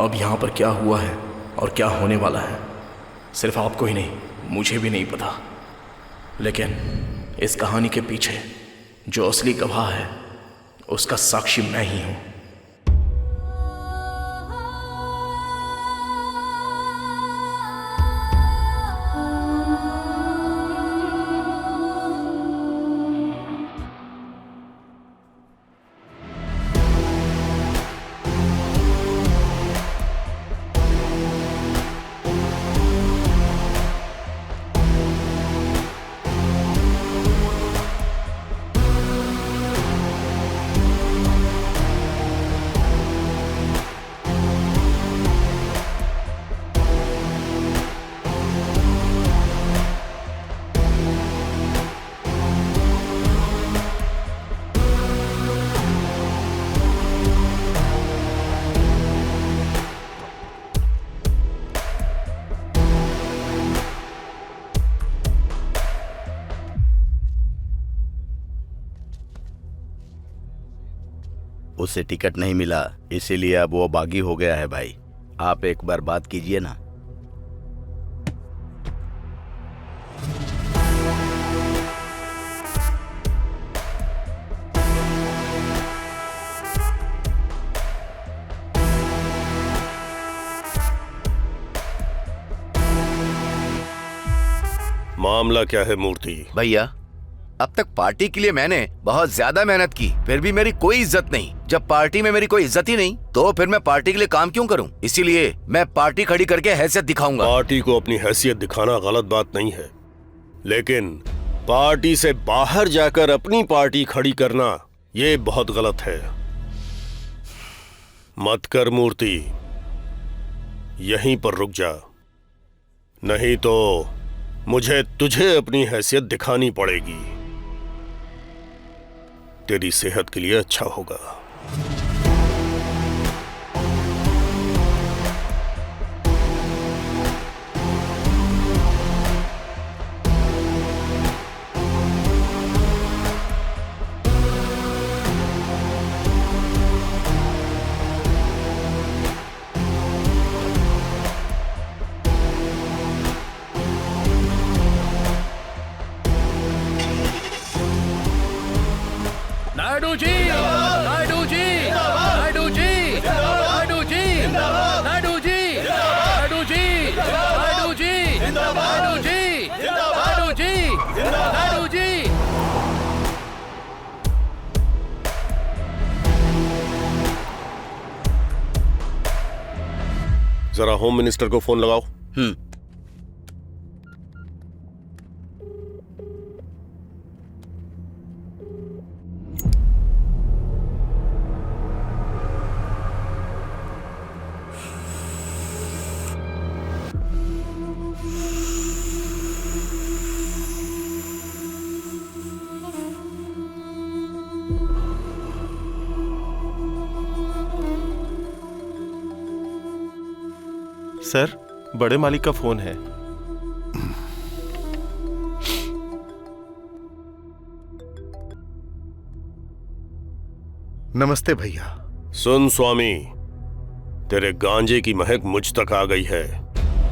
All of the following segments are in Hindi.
अब यहाँ पर क्या हुआ है और क्या होने वाला है सिर्फ आपको ही नहीं, मुझे भी नहीं पता। लेकिन इस कहानी के पीछे जो असली गवाह है उसका साक्षी मैं ही हूँ। उसे टिकट नहीं मिला, इसीलिए अब वो बागी हो गया है भाई। आप एक बार बात कीजिए ना। मामला क्या है मूर्ति? भैया, अब तक पार्टी के लिए मैंने बहुत ज्यादा मेहनत की, फिर भी मेरी कोई इज्जत नहीं। जब पार्टी में मेरी कोई इज्जत ही नहीं तो फिर मैं पार्टी के लिए काम क्यों करूं? इसीलिए मैं पार्टी खड़ी करके हैसियत दिखाऊंगा। पार्टी को अपनी हैसियत दिखाना गलत बात नहीं है, लेकिन पार्टी से बाहर जाकर अपनी पार्टी खड़ी करना ये बहुत गलत है। मत कर मूर्ति, यहीं पर रुक जा, नहीं तो मुझे तुझे अपनी हैसियत दिखानी पड़ेगी। तेरी सेहत के लिए अच्छा होगा। नायडू जी, नायडू जी, नायडू जी, नायडू जी, नायडू जी, नायडू जी, नायडू जी, नायडू जी, नायडू जी, नायडू जी। जरा होम मिनिस्टर को फोन लगाओ। सर, बड़े मालिक का फोन है। नमस्ते भैया। सुन स्वामी, तेरे गांजे की महक मुझ तक आ गई है।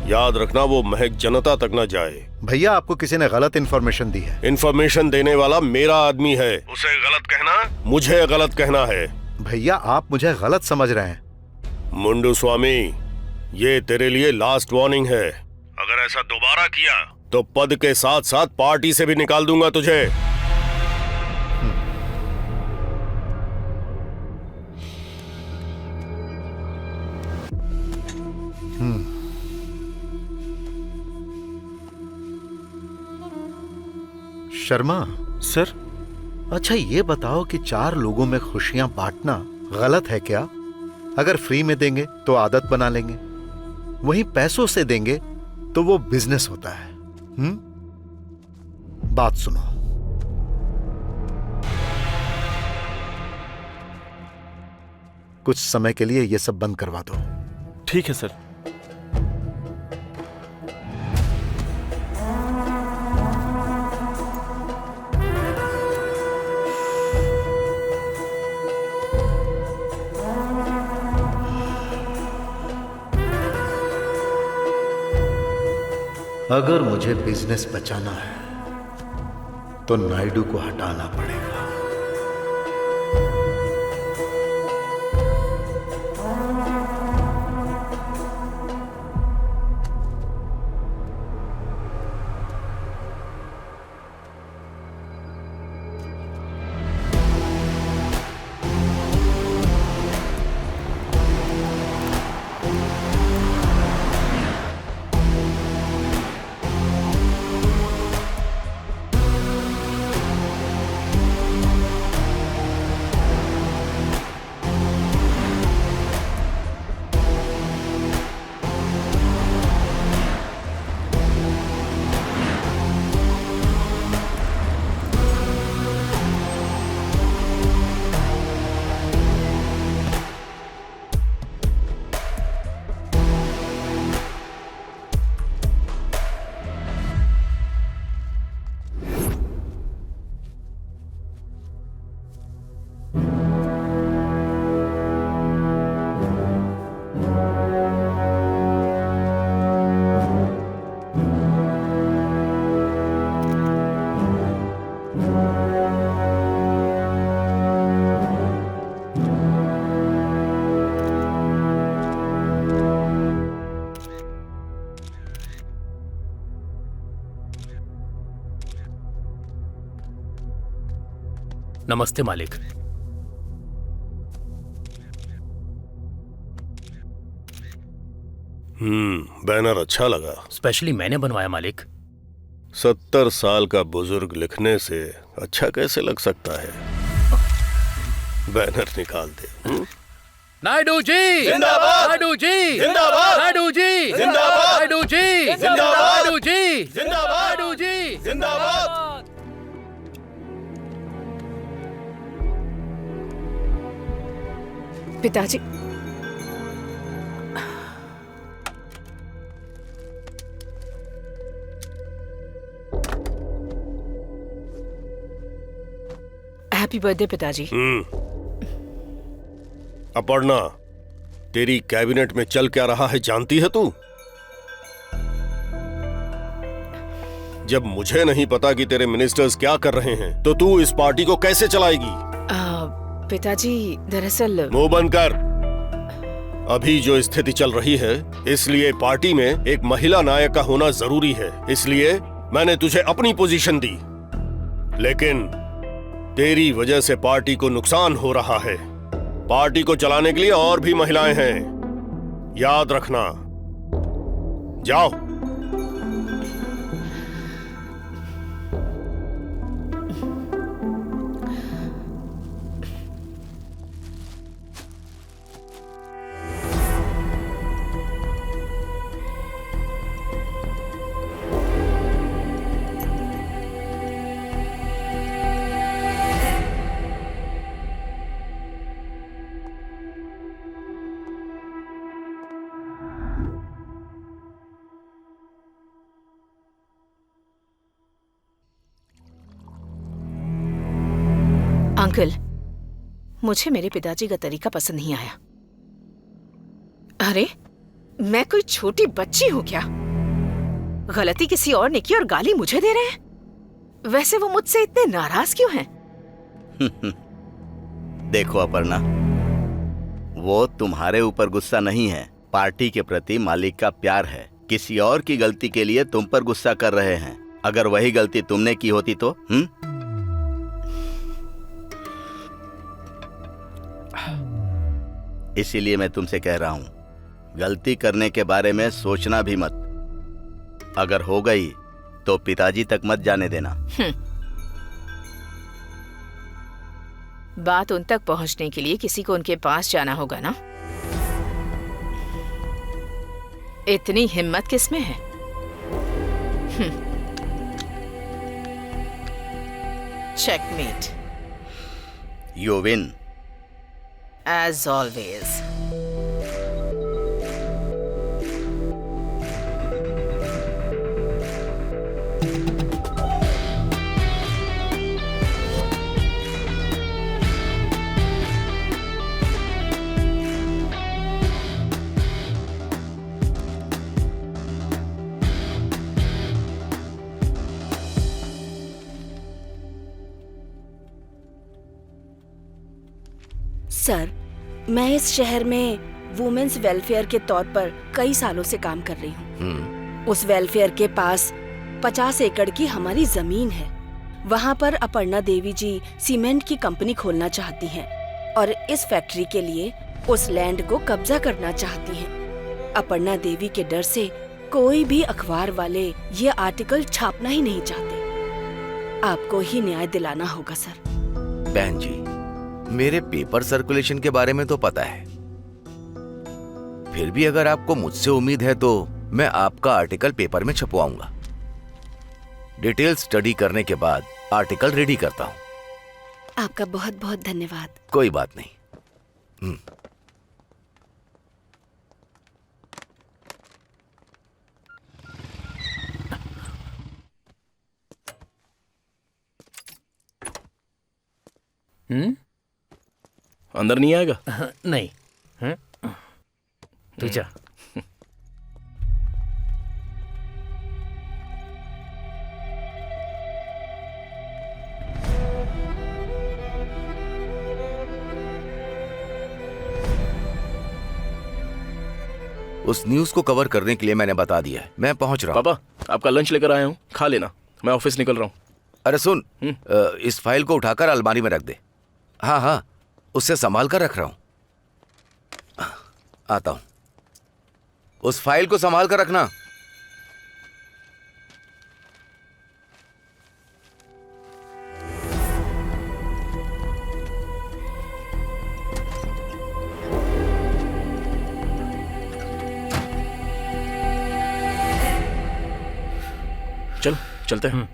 याद रखना वो महक जनता तक न जाए। भैया, आपको किसी ने गलत इन्फॉर्मेशन दी है। इन्फॉर्मेशन देने वाला मेरा आदमी है, उसे गलत कहना मुझे गलत कहना है। भैया, आप मुझे गलत समझ रहे हैं। मुंडू स्वामी, ये तेरे लिए लास्ट वार्निंग है। अगर ऐसा दोबारा किया तो पद के साथ साथ पार्टी से भी निकाल दूंगा तुझे। शर्मा सर, अच्छा ये बताओ कि 4 लोगों में खुशियां बांटना गलत है क्या? अगर फ्री में देंगे तो आदत बना लेंगे, वहीं पैसों से देंगे तो वो बिजनेस होता है। बात सुनो, कुछ समय के लिए ये सब बंद करवा दो। ठीक है सर। अगर मुझे बिजनेस बचाना है तो नायडू को हटाना पड़ेगा। नमस्ते मालिक। बैनर अच्छा लगा। स्पेशली मैंने बनवाया मालिक। 70 साल का बुजुर्ग लिखने से अच्छा कैसे लग सकता है? बैनर निकाल दे। नायडू जी जिंदाबाद! नायडू जी जिंदाबाद! नायडू जी जिंदाबाद! नायडू जी जिंदाबाद! नायडू जी जिंदाबाद! नायडू जी जिंदाबाद! पिताजी, हैप्पी बर्थडे पिताजी। अपर्णा, तेरी कैबिनेट में चल क्या रहा है जानती है तू? जब मुझे नहीं पता कि तेरे मिनिस्टर्स क्या कर रहे हैं तो तू इस पार्टी को कैसे चलाएगी? पिताजी दरअसल मुंह बंद कर। अभी जो स्थिति चल रही है इसलिए पार्टी में एक महिला नायक का होना जरूरी है, इसलिए मैंने तुझे अपनी पोजीशन दी। लेकिन तेरी वजह से पार्टी को नुकसान हो रहा है। पार्टी को चलाने के लिए और भी महिलाएं हैं, याद रखना। जाओ। अंकल, मुझे मेरे पिताजी का तरीका पसंद नहीं आया। अरे, मैं कोई छोटी बच्ची हूं क्या? गलती किसी और ने की और गाली मुझे दे रहे हैं। वैसे वो मुझसे इतने नाराज क्यों हैं? देखो अपर्णा, वो तुम्हारे ऊपर गुस्सा नहीं है, पार्टी के प्रति मालिक का प्यार है। किसी और की गलती के लिए तुम पर गुस्सा कर रहे हैं। अगर वही गलती तुमने की होती तो इसीलिए मैं तुमसे कह रहा हूं, गलती करने के बारे में सोचना भी मत। अगर हो गई तो पिताजी तक मत जाने देना। बात उन तक पहुंचने के लिए किसी को उनके पास जाना होगा ना? इतनी हिम्मत किसमें है? Checkmate. You win. As always. Sir, मैं इस शहर में वुमेन्स वेलफेयर के तौर पर कई सालों से काम कर रही हूँ। उस वेलफेयर के पास 50 एकड़ की हमारी जमीन है। वहाँ पर अपर्णा देवी जी सीमेंट की कंपनी खोलना चाहती हैं और इस फैक्ट्री के लिए उस लैंड को कब्जा करना चाहती हैं। अपर्णा देवी के डर से कोई भी अखबार वाले ये आर्टिकल छापना ही नहीं चाहते। आपको ही न्याय दिलाना होगा सर। बहन जी, मेरे पेपर सर्कुलेशन के बारे में तो पता है, फिर भी अगर आपको मुझसे उम्मीद है तो मैं आपका आर्टिकल पेपर में छपवाऊंगा। डिटेल स्टडी करने के बाद आर्टिकल रेडी करता हूं। आपका बहुत बहुत धन्यवाद। कोई बात नहीं। अंदर नहीं आएगा? नहीं। तू जा। उस न्यूज को कवर करने के लिए मैंने बता दिया है। मैं पहुंच रहा हूं। पापा, आपका लंच लेकर आया हूँ, खा लेना। मैं ऑफिस निकल रहा हूँ। अरे सुन, इस फाइल को उठाकर अलमारी में रख दे। हाँ हाँ, उससे संभाल कर रख रहा हूं। आता हूं। उस फाइल को संभाल कर रखना। चल, चलते हैं।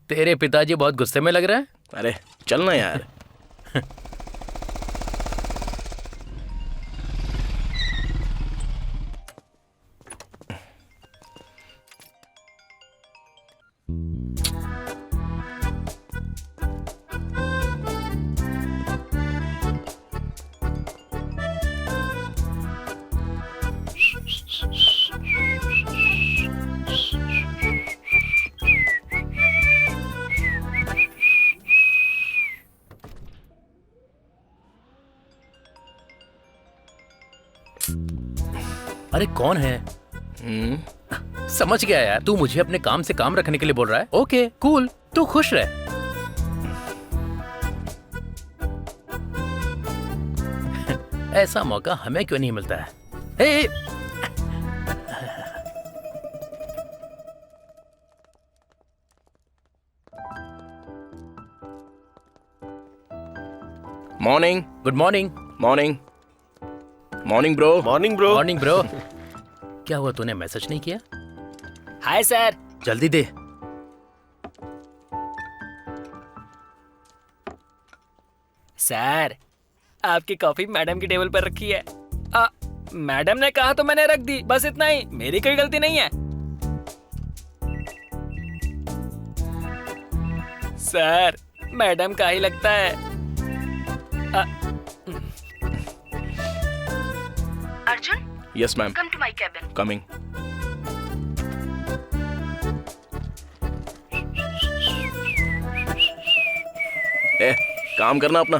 तेरे पिताजी बहुत गुस्से में लग रहा है। अरे चलना यार। अरे कौन है? समझ गया यार, तू मुझे अपने काम से काम रखने के लिए बोल रहा है। ओके कूल, तू खुश रह। ऐसा मौका हमें क्यों नहीं मिलता है? ए, morning. Good morning. Morning. Morning bro. Morning bro. Morning bro. क्या हुआ, तूने मैसेज नहीं किया? Hi sir. जल्दी दे। सर, आपकी कॉफी मैडम की टेबल पर रखी है। मैडम ने कहा तो मैंने रख दी, बस इतना ही। मेरी कोई गलती नहीं है। सर, मैडम का ही लगता है। Arjun, yes ma'am. Come to my cabin. Coming. काम करना अपना।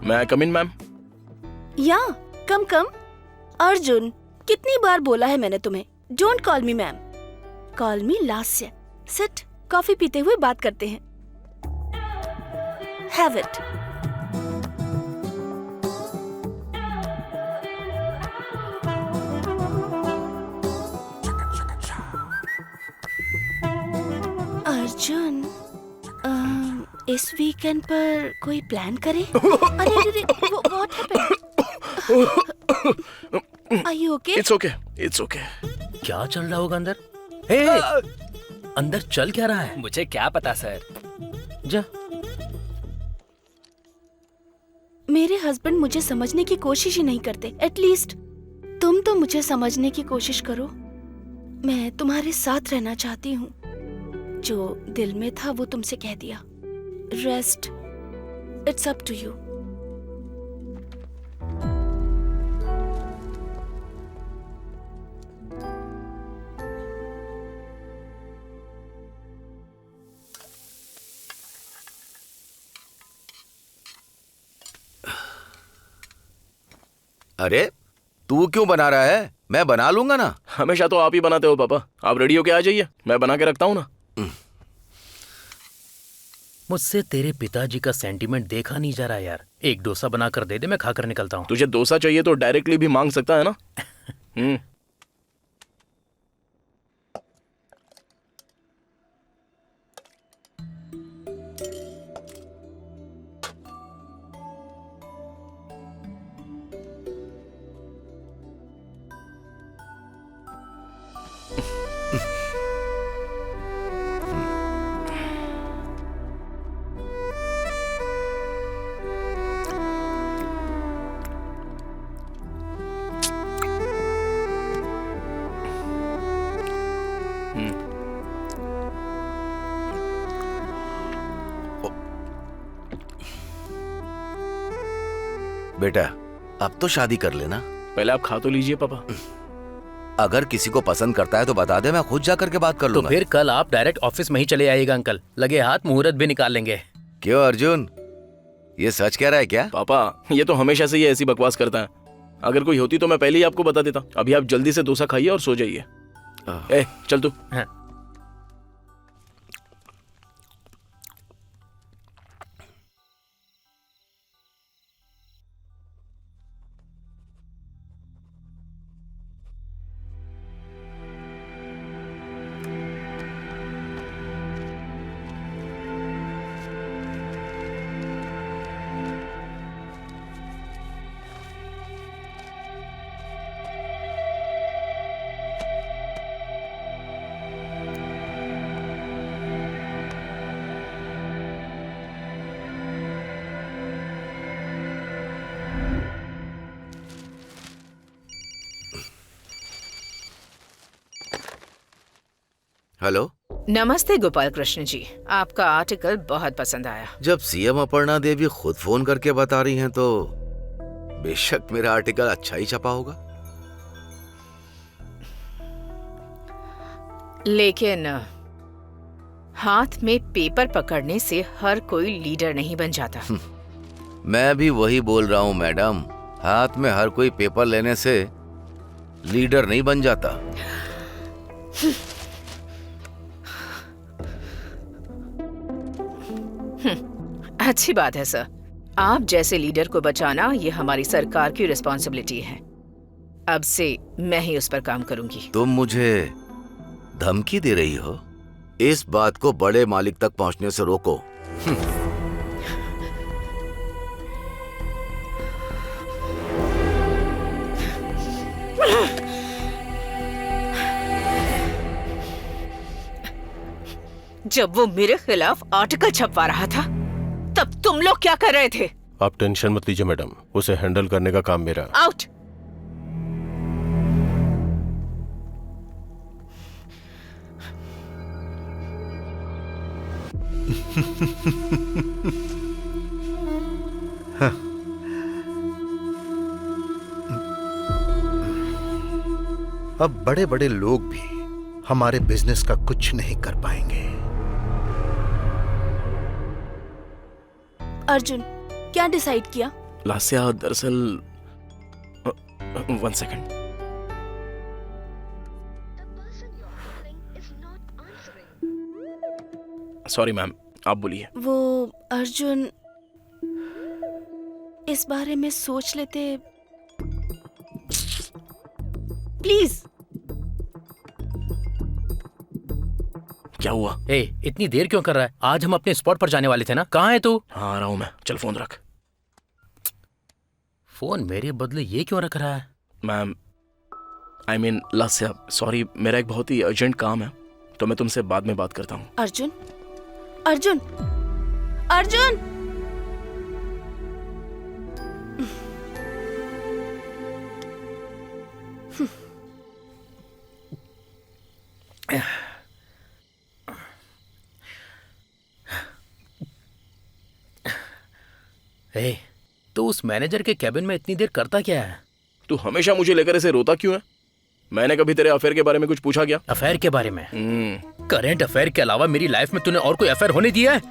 मैं कम इन मैम? या कम कम। अर्जुन, कितनी बार बोला है मैंने तुम्हें, don't call me ma'am, call me Lasya. Sit, coffee पीते हुए बात करते हैं। Have it. अर्जुन, इस वीकेंड पर कोई प्लान करे? अरे अरे, what happened? Are you okay? It's okay, it's okay. क्या चल रहा होगा अंदर? हे, अंदर चल क्या रहा है? मुझे क्या पता सर। जा। मेरे हस्बैंड मुझे समझने की कोशिश ही नहीं करते। एटलीस्ट तुम तो मुझे समझने की कोशिश करो। मैं तुम्हारे साथ रहना चाहती हूँ। जो दिल में था वो तुमसे कह दिया। Rest, it's up to you. अरे तू क्यों बना रहा है? मैं बना लूंगा ना। हमेशा तो आप ही बनाते हो पापा। आप रेडी होके आ जाइए, मैं बना के रखता हूँ ना। मुझसे तेरे पिताजी का सेंटीमेंट देखा नहीं जा रहा यार। एक डोसा बना कर दे दे, मैं खाकर निकलता हूँ। तुझे डोसा चाहिए तो डायरेक्टली भी मांग सकता है ना। बेटा अब तो शादी कर लेना। पहले आप खा तो लीजिए पापा। अगर किसी को पसंद करता है तो बता दे, मैं खुद जा करके बात कर तो लूंगा। फिर कल आप डायरेक्ट ऑफिस में ही चले आइएगा अंकल। लगे हाथ मुहूर्त भी निकाल लेंगे। क्यों अर्जुन, ये सच कह रहा है क्या? पापा ये तो हमेशा से ही ऐसी बकवास करता है। अगर कोई होती तो मैं पहले ही आपको बता देता। अभी आप जल्दी से डोसा खाइए और सो जाइए। ए चल तू। हाँ। हेलो। नमस्ते गोपाल कृष्ण जी, आपका आर्टिकल बहुत पसंद आया। जब सीएम अपर्णा देवी खुद फोन करके बता रही हैं तो बेशक मेरा आर्टिकल अच्छा ही छपा होगा। लेकिन हाथ में पेपर पकड़ने से हर कोई लीडर नहीं बन जाता। मैं भी वही बोल रहा हूँ मैडम, हाथ में हर कोई पेपर लेने से लीडर नहीं बन जाता। अच्छी बात है सर। आप जैसे लीडर को बचाना ये हमारी सरकार की रिस्पॉन्सिबिलिटी है। अब से मैं ही उस पर काम करूंगी। तुम मुझे धमकी दे रही हो? इस बात को बड़े मालिक तक पहुंचने से रोको। जब वो मेरे खिलाफ आर्टिकल छपवा रहा था तब तुम लोग क्या कर रहे थे? आप टेंशन मत लीजिए मैडम, उसे हैंडल करने का काम मेरा। आउट। अब बड़े बड़े लोग भी हमारे बिजनेस का कुछ नहीं कर पाएंगे। अर्जुन, क्या डिसाइड किया? लास्या दरअसल 1 सेकंड। सॉरी मैम, आप बोलिए। वो अर्जुन, इस बारे में सोच लेते प्लीज। क्या हुआ? ए, इतनी देर क्यों कर रहा है? आज हम अपने स्पॉट पर जाने वाले थे ना। कहाँ है तू? हाँ आ रहा हूँ मैं। चल फोन रख। फोन मेरे बदले ये क्यों रख रहा है? Ma'am I mean Lasya, sorry, मेरा एक बहुत ही अर्जेंट काम है तो मैं तुमसे बाद में बात करता हूँ। अर्जुन, अर्जुन, अर्जुन! ए, तो उस मैनेजर के कैबिन में इतनी देर करता क्या है? तू हमेशा मुझे लेकर ऐसे रोता क्यों है? मैंने कभी तेरे अफेयर के बारे में कुछ पूछा क्या? अफेयर के बारे में? करेंट अफेयर के अलावा मेरी लाइफ में तूने और कोई अफेयर होने दिया है?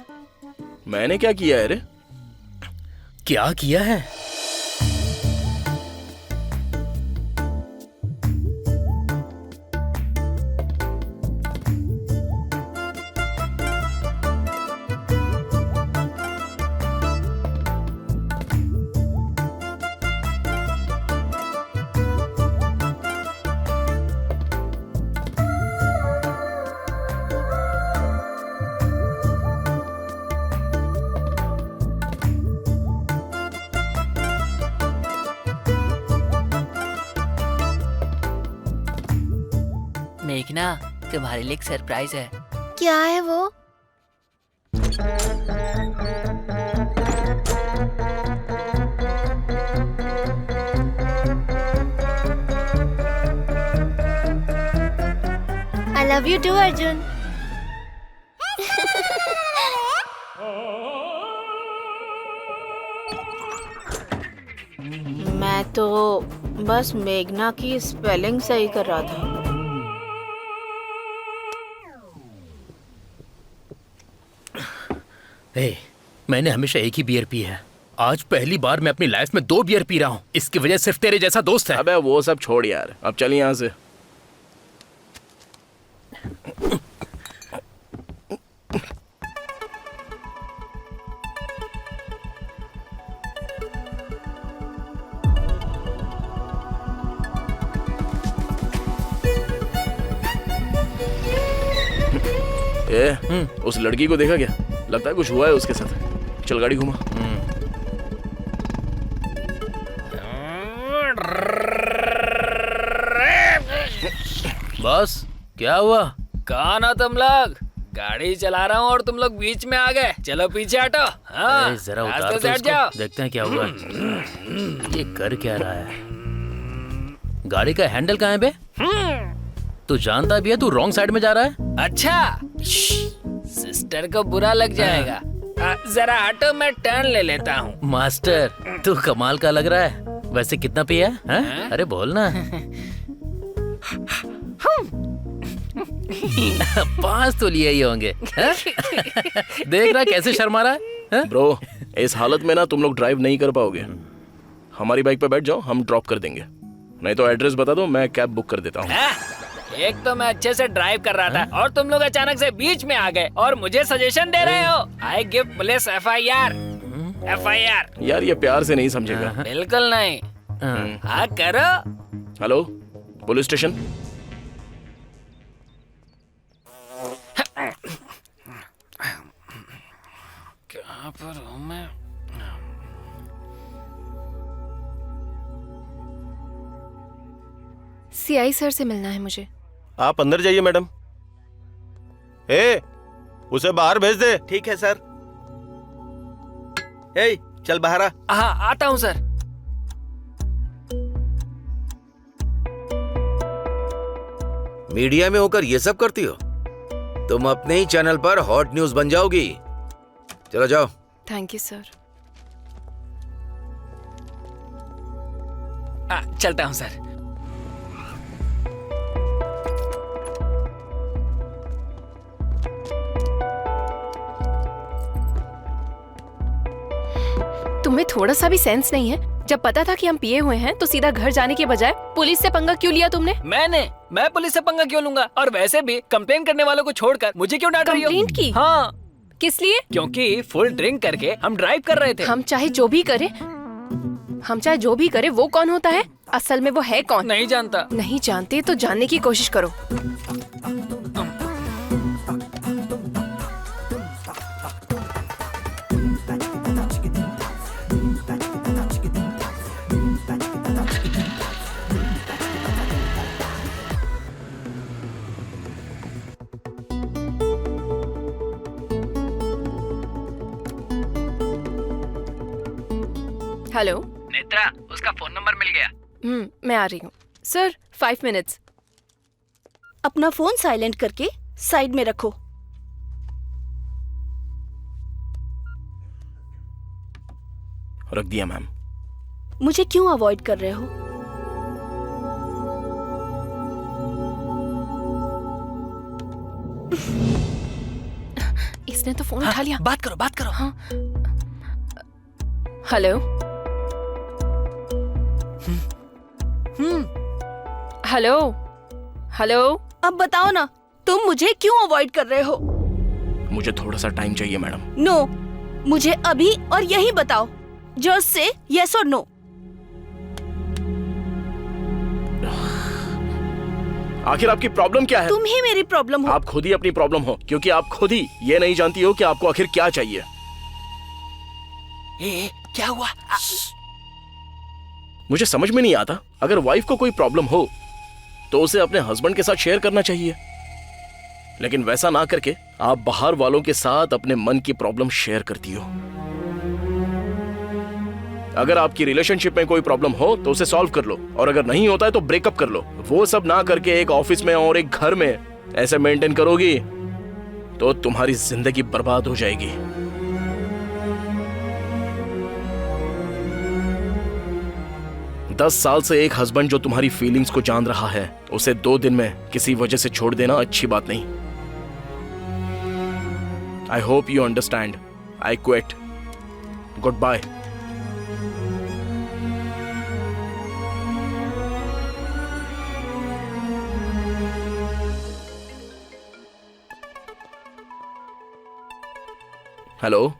मैंने क्या किया है रे? क्या किया है? मेघना, तुम्हारे लिए एक सरप्राइज है। क्या है वो? I love you too, Arjun. मैं तो बस मेघना की स्पेलिंग सही कर रहा था। मैंने हमेशा एक ही बियर पी है। आज पहली बार मैं अपनी लाइफ में 2 बियर पी रहा हूँ। इसकी वजह सिर्फ तेरे जैसा दोस्त है। अबे वो सब छोड़ यार, अब चल यहाँ से। उस लड़की को देखा क्या? लगता है कुछ हुआ है उसके साथ। चल गाड़ी घुमा। बस क्या हुआ? कौन हो तुम लोग? गाड़ी चला रहा हूँ और तुम लोग बीच में आ गए। चलो पीछे हटो। हाँ, जरा उतार रास्ते तो से हट उसको, जाओ। देखते हैं क्या हुआ। ये कर क्या रहा है? गाड़ी का हैंडल कहाँ है बे? तू जानता भी है तू रॉन्ग साइड में जा रहा है। अच्छा, सिस्टर को बुरा लग जाएगा। जरा हटो, मैं टर्न ले लेता हूँ। मास्टर, तू कमाल का लग रहा है। वैसे कितना पिया है? अरे बोल ना। 5 तो लिए ही होंगे। देख रहा कैसे शर्मा रहा है। ब्रो, इस हालत में ना तुम लोग ड्राइव नहीं कर पाओगे। हमारी बाइक पे बैठ जाओ, हम ड्रॉप कर देंगे। नहीं तो एड्रेस बता दो, मैं कैब बुक कर देता हूँ। एक तो मैं अच्छे से ड्राइव कर रहा था और तुम लोग अचानक से बीच में आ गए और मुझे सजेशन दे रहे हो। I give police FIR। यार ये प्यार से नहीं समझेगा। बिल्कुल नहीं। हाँ करो। Hello, police station. कहाँ पर हूँ मैं? CI सर से मिलना है मुझे। आप अंदर जाइए मैडम। उसे बाहर भेज दे। ठीक है सर। चल बाहर आ। हाँ, आता हूँ सर। मीडिया में होकर ये सब करती हो? तुम अपने ही चैनल पर हॉट न्यूज बन जाओगी। चलो जाओ। Thank you sir. चलता हूँ सर। तुम्हें थोड़ा सा भी सेंस नहीं है? जब पता था कि हम पिए हुए हैं तो सीधा घर जाने के बजाय पुलिस से पंगा क्यों लिया तुमने? मैं पुलिस से पंगा क्यों लूंगा? और वैसे भी कंप्लेन करने वालों को छोड़कर मुझे क्यों डांट रही हो? कंप्लेंट की? हाँ। किस लिए? क्योंकि फुल ड्रिंक करके हम ड्राइव कर रहे थे। हम चाहे जो भी करे वो कौन होता है? असल में वो है कौन? नहीं जानता। नहीं जानते तो जानने की कोशिश करो। हेलो नेत्रा, उसका फोन नंबर मिल गया। मैं आ रही हूँ। Sir 5 minutes. अपना फोन साइलेंट करके साइड में रखो। रख दिया मैम। मुझे क्यों अवॉइड कर रहे हो? इसने तो फोन उठा लिया। बात करो, बात करो। हाँ। हेलो। हेलो। हेलो। अब बताओ ना, तुम मुझे क्यों अवॉइड कर रहे हो? मुझे थोड़ा सा टाइम चाहिए मैडम। नो, मुझे अभी और यही बताओ। जस्ट से यस और नो। आखिर आपकी प्रॉब्लम क्या है? तुम ही मेरी प्रॉब्लम हो। आप खुद ही अपनी प्रॉब्लम हो, क्योंकि आप खुद ही ये नहीं जानती हो कि आपको आखिर क्या चाहिए। क्या हुआ? मुझे समझ में नहीं आता, अगर वाइफ को कोई प्रॉब्लम हो तो उसे अपने हस्बैंड के साथ शेयर करना चाहिए, लेकिन वैसा ना करके आप बाहर वालों के साथ अपने मन की प्रॉब्लम शेयर करती हो। अगर आपकी रिलेशनशिप में कोई प्रॉब्लम हो तो उसे सॉल्व कर लो, और अगर नहीं होता है तो ब्रेकअप कर लो। वो सब ना करके एक ऑफिस में और एक घर में ऐसे मेंटेन करोगी तो तुम्हारी जिंदगी बर्बाद हो जाएगी। दस साल से एक हस्बैंड जो तुम्हारी फीलिंग्स को जान रहा है, उसे 2 दिन में किसी वजह से छोड़ देना अच्छी बात नहीं। I hope you understand. I quit. Good bye. Hello.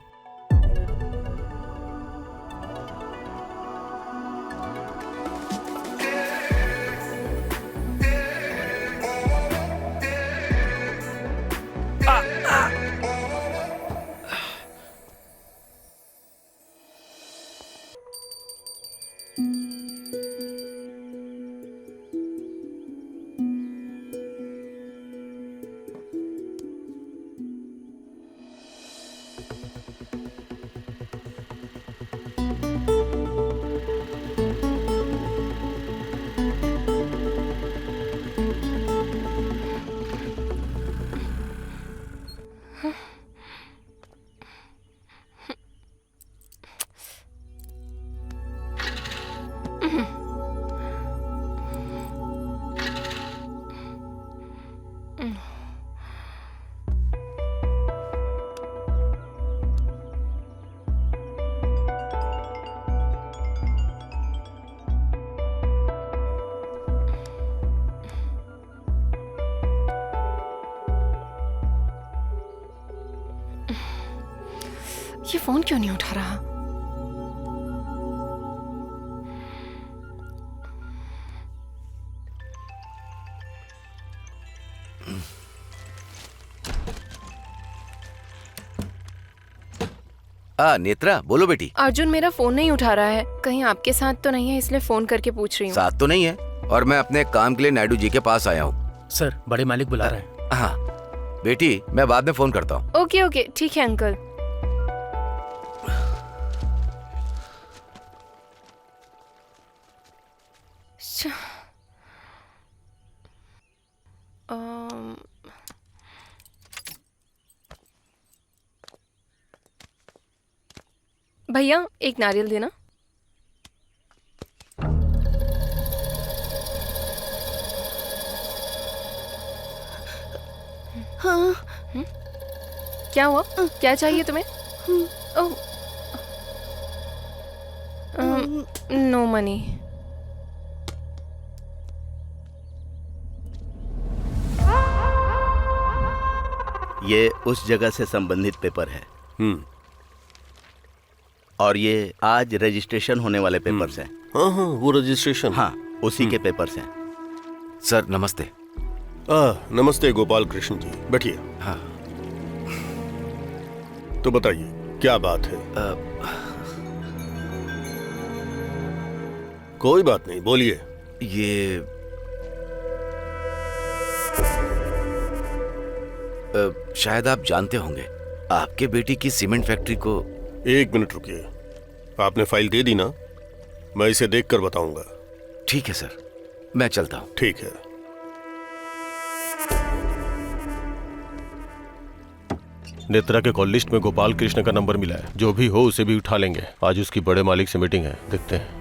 ये फोन क्यों नहीं उठा रहा? नेत्रा, बोलो बेटी। अर्जुन मेरा फोन नहीं उठा रहा है। कहीं आपके साथ तो नहीं है, इसलिए फोन करके पूछ रही हूँ। साथ तो नहीं है, और मैं अपने काम के लिए नायडू जी के पास आया हूँ। सर, बड़े मालिक बुला रहे हैं। हाँ बेटी, मैं बाद में फोन करता हूँ। ओके ओके, ठीक है अंकल। भैया एक नारियल देना। हाँ। क्या हुआ? क्या चाहिए तुम्हें? ओह, नो मनी। ये उस जगह से संबंधित पेपर है। और ये आज रजिस्ट्रेशन होने वाले पेपर्स हैं। हाँ हाँ, वो रजिस्ट्रेशन। हाँ, उसी के पेपर्स हैं। सर नमस्ते। नमस्ते गोपाल कृष्ण जी, बैठिए। हाँ तो बताइए क्या बात है? कोई बात नहीं, बोलिए। ये शायद आप जानते होंगे, आपके बेटी की सीमेंट फैक्ट्री को। 1 मिनट रुकिए, आपने फाइल दे दी ना? मैं इसे देखकर बताऊंगा। ठीक है सर, मैं चलता हूँ। ठीक है। नेत्रा के कॉल लिस्ट में गोपाल कृष्ण का नंबर मिला है। जो भी हो उसे भी उठा लेंगे। आज उसकी बड़े मालिक से मीटिंग है, देखते हैं।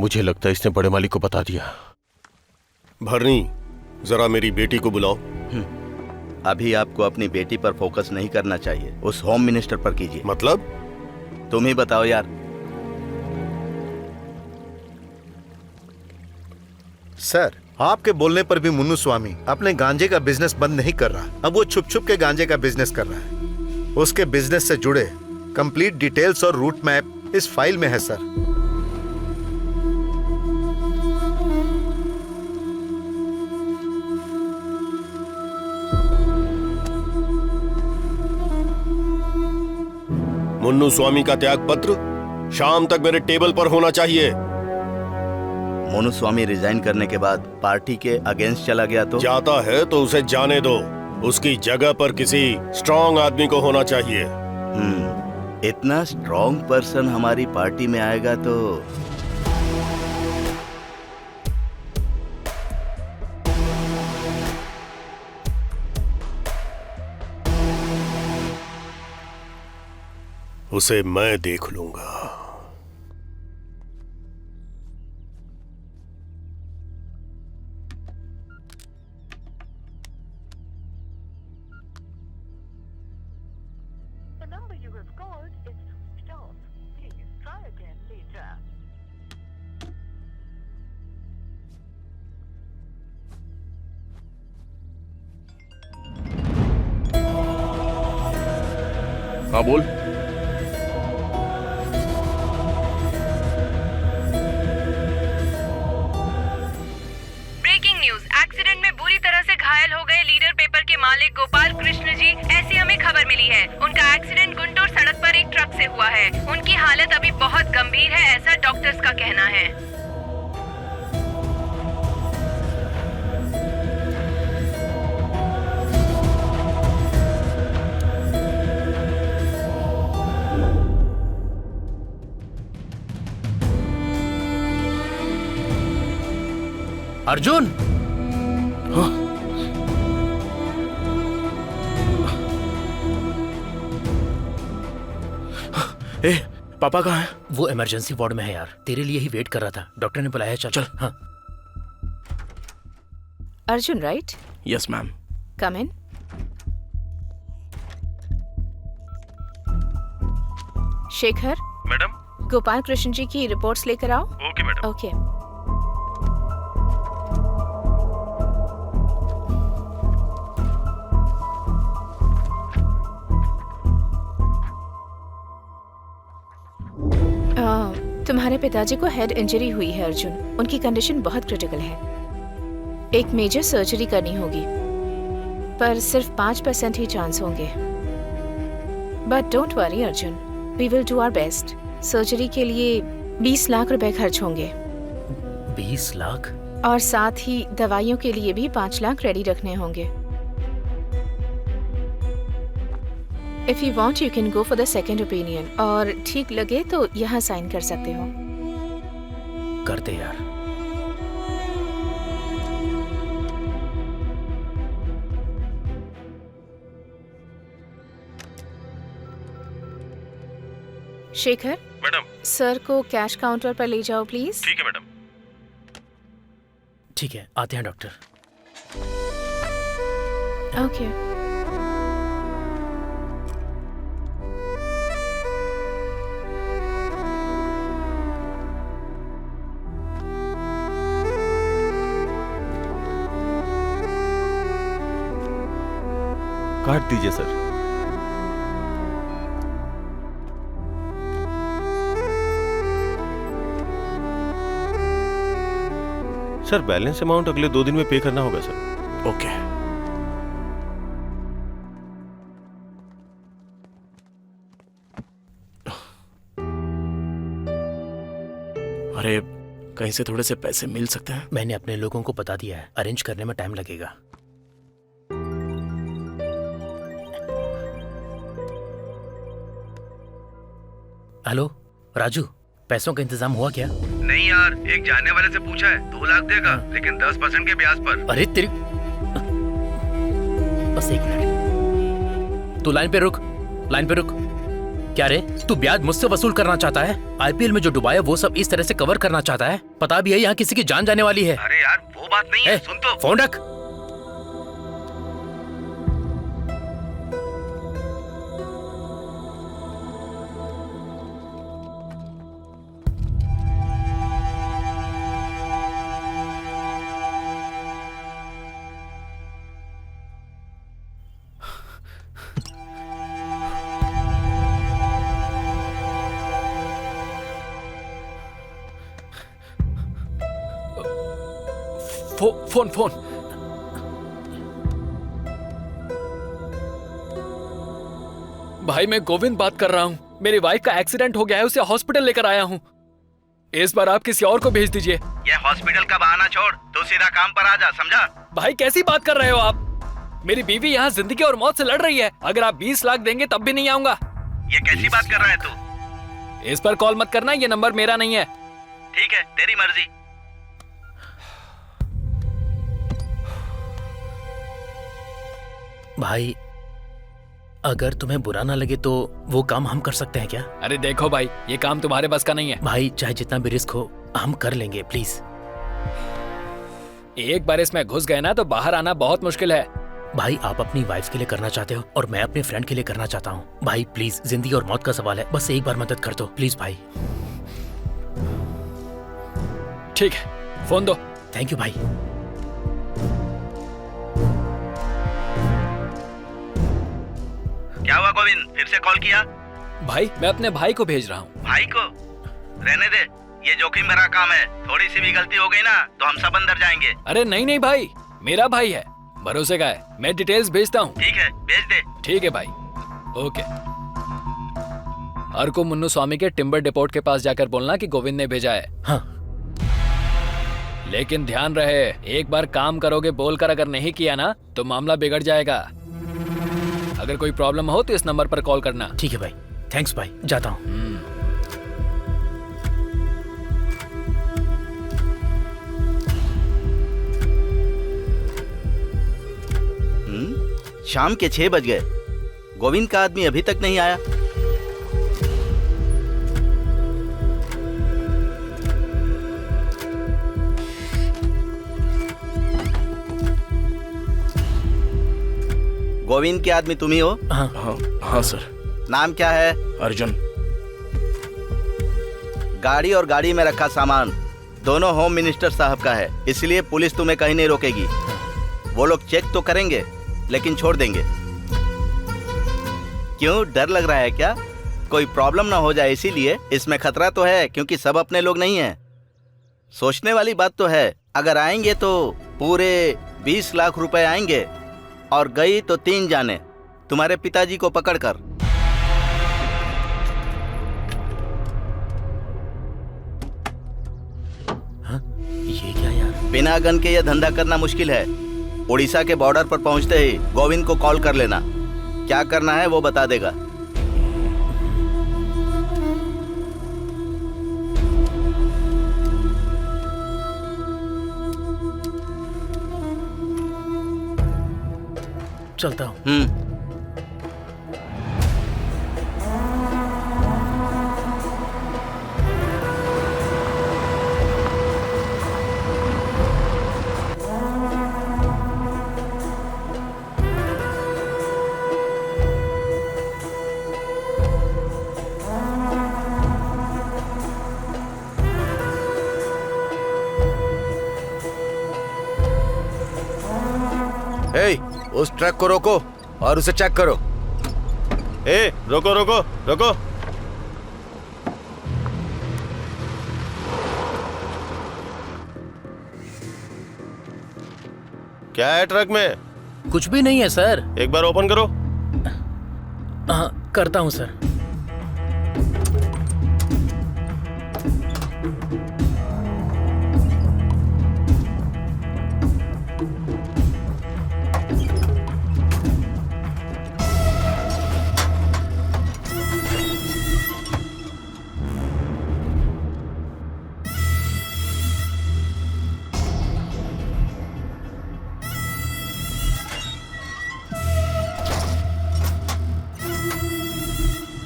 मुझे लगता है इसने बड़े मालिक को बता दिया। भरनी, जरा मेरी बेटी को बुलाओ। अभी आपको अपनी बेटी पर फोकस नहीं करना चाहिए, उस होम मिनिस्टर पर कीजिए। मतलब? तुम ही बताओ यार। सर, आपके बोलने पर भी मुन्नू स्वामी अपने गांजे का बिजनेस बंद नहीं कर रहा। अब वो छुप छुप के गांजे का बिजनेस कर रहा है। उसके बिजनेस से जुड़े कंप्लीट डिटेल्स और रूट मैप इस फाइल में है सर। मुन्नू स्वामी का त्याग पत्र शाम तक मेरे टेबल पर होना चाहिए। मोनू स्वामी रिजाइन करने के बाद पार्टी के अगेंस्ट चला गया तो? जाता है तो उसे जाने दो। उसकी जगह पर किसी स्ट्रांग आदमी को होना चाहिए। इतना स्ट्रांग पर्सन हमारी पार्टी में आएगा तो उसे मैं देख लूंगा। हाँ बोल। ब्रेकिंग न्यूज, एक्सीडेंट में बुरी तरह से घायल हो गए लीडर पेपर के मालिक गोपाल कृष्ण जी, ऐसी हमें खबर मिली है। उनका एक्सीडेंट गुंटूर सड़क पर एक ट्रक से हुआ है। उनकी हालत अभी बहुत गंभीर है, ऐसा डॉक्टर्स का कहना है। अर्जुन, हाँ? ए, पापा कहाँ है? वो इमरजेंसी वार्ड में है यार, तेरे लिए ही वेट कर रहा था। डॉक्टर ने बुलाया। चल चल। हाँ। Arjun, right? Yes ma'am. Come in. Shekhar, madam. Gopal Krishna ji की रिपोर्ट्स लेकर आओ। Okay madam. ओके। तुम्हारे पिताजी को हेड इंजरी हुई है अर्जुन। उनकी कंडीशन बहुत क्रिटिकल है। एक मेजर सर्जरी करनी होगी, पर सिर्फ 5% ही चांस होंगे। But don't worry Arjun, we will do our best. Surgery के लिए 20 लाख रुपए खर्च होंगे। 20 लाख? और साथ ही दवाइयों के लिए भी 5 लाख रेडी रखने होंगे। If you want, you can go for the second opinion. और ठीक लगे तो यहाँ साइन कर सकते हो। करते यार। शेखर, मैडम। सर को कैश काउंटर पर ले जाओ प्लीज। ठीक है मैडम। ठीक है, आते हैं डॉक्टर। ओके। काट दीजिए सर। सर, बैलेंस अमाउंट अगले 2 दिन में पे करना होगा सर। ओके। अरे, कहीं से थोड़े से पैसे मिल सकते हैं? मैंने अपने लोगों को बता दिया है, अरेंज करने में टाइम लगेगा। हेलो राजू, पैसों का इंतजाम हुआ क्या? नहीं यार, एक जानने वाले से पूछा है, 2 लाख देगा, लेकिन 10% के ब्याज पर। अरे तेरी, बस 1 मिनट, तू लाइन पे रुक, लाइन पे रुक। क्या रे, तू ब्याज मुझसे वसूल करना चाहता है? आईपीएल में जो डुबाया वो सब इस तरह से कवर करना चाहता है? पता भी है यहाँ किसी की जान जाने वाली है। अरे यार वो बात नहीं है, सुन तो। फोन रख। Phone phone. भाई मैं गोविंद बात कर रहा हूँ। मेरी वाइफ का एक्सीडेंट हो गया है, उसे हॉस्पिटल लेकर आया हूँ। इस बार आप किसी और को भेज दीजिए। ये हॉस्पिटल का बहाना छोड़, तू सीधा काम पर आ जा, समझा? भाई कैसी बात कर रहे हो आप? मेरी बीवी यहाँ जिंदगी और मौत से लड़ रही है। अगर आप 20 लाख देंगे तब भी नहीं आऊंगा। ये कैसी बात कर रहा है तू? इस पर कॉल मत करना, ये नंबर मेरा नहीं है। ठीक है, तेरी मर्जी। भाई अगर तुम्हें बुरा ना लगे तो वो काम हम कर सकते हैं क्या? अरे देखो भाई, ये काम तुम्हारे बस का नहीं है। भाई चाहे जितना भी रिस्क हो हम कर लेंगे, प्लीज। एक बार इसमें घुस गए ना तो बाहर आना बहुत मुश्किल है। भाई आप अपनी वाइफ के लिए करना चाहते हो और मैं अपने फ्रेंड के लिए करना चाहता हूँ। भाई प्लीज, जिंदगी और मौत का सवाल है, बस एक बार मदद कर दो प्लीज भाई। ठीक है, फोन दो। थैंक यू भाई। क्या हुआ गोविंद, फिर से कॉल किया? भाई मैं अपने भाई को भेज रहा हूँ। भाई को? रहने दे, ये जोखिम भरा काम है। थोड़ी सी भी गलती हो गई ना तो हम सब अंदर जाएंगे। अरे नहीं नहीं भाई, मेरा भाई है, भरोसे का है। मैं डिटेल्स भेजता हूँ। ठीक है, भेज दे। ठीक है भाई, ओके। अर्को मुन्नू स्वामी के टिम्बर डिपोट के पास जाकर बोलना कि गोविंद ने भेजा है। हाँ। लेकिन ध्यान रहे, एक बार काम करोगे बोलकर अगर नहीं किया ना तो मामला बिगड़ जाएगा। अगर कोई प्रॉब्लम हो तो इस नंबर पर कॉल करना। ठीक है भाई, थैंक्स भाई, जाता हूँ। शाम के 6 बज गए, गोविंद का आदमी अभी तक नहीं आया। गोविंद के आदमी तुम ही हो? हाँ हाँ सर। नाम क्या है? अर्जुन। गाड़ी और गाड़ी में रखा सामान दोनों होम मिनिस्टर साहब का है, इसलिए पुलिस तुम्हें कहीं नहीं रोकेगी। वो लोग चेक तो करेंगे लेकिन छोड़ देंगे। क्यों, डर लग रहा है क्या? कोई प्रॉब्लम ना हो जाए इसीलिए? इसमें खतरा तो है क्योंकि सब अपने लोग नहीं हैं। सोचने वाली बात तो है। अगर आएंगे तो पूरे 20 लाख रुपए आएंगे और गई तो 3 जाने, तुम्हारे पिताजी को पकड़कर। हाँ? ये क्या यार? बिना गन के यह धंधा करना मुश्किल है। उड़ीसा के बॉर्डर पर पहुंचते ही गोविंद को कॉल कर लेना। क्या करना है वो बता देगा। चलता हूँ। उस ट्रक को रोको और उसे चेक करो। रोको रोको रोको। क्या है ट्रक में? कुछ भी नहीं है सर। एक बार ओपन करो। हाँ करता हूँ सर।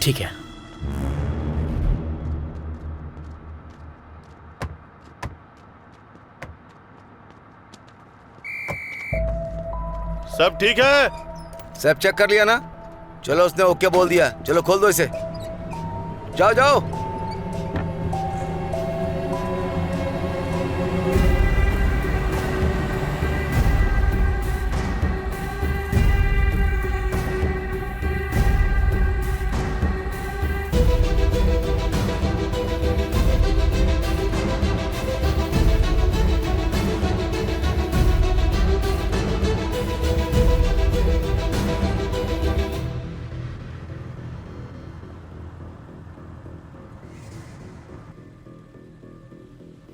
ठीक है। सब ठीक है? सब चेक कर लिया ना? चलो उसने ओके बोल दिया, चलो खोल दो इसे। जाओ जाओ।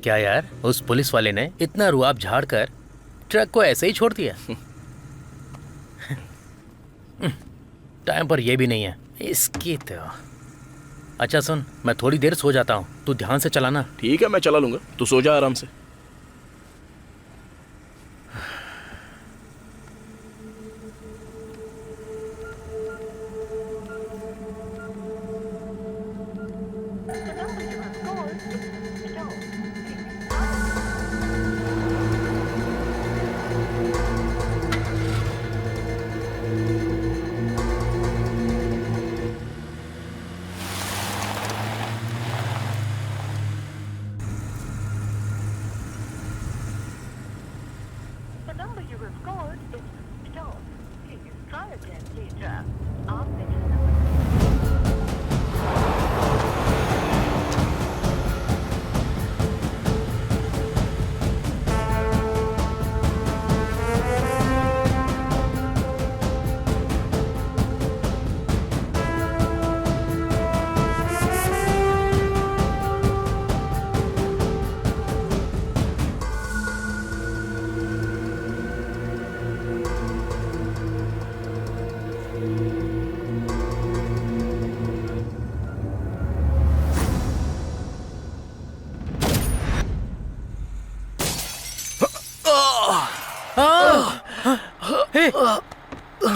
क्या यार, उस पुलिस वाले ने इतना रुआब झाड़कर ट्रक को ऐसे ही छोड़ दिया। टाइम पर ये भी नहीं है इसकी तो। अच्छा सुन, मैं थोड़ी देर सो जाता हूँ, तू ध्यान से चलाना। ठीक है, मैं चला लूंगा, तू सो जा आराम से।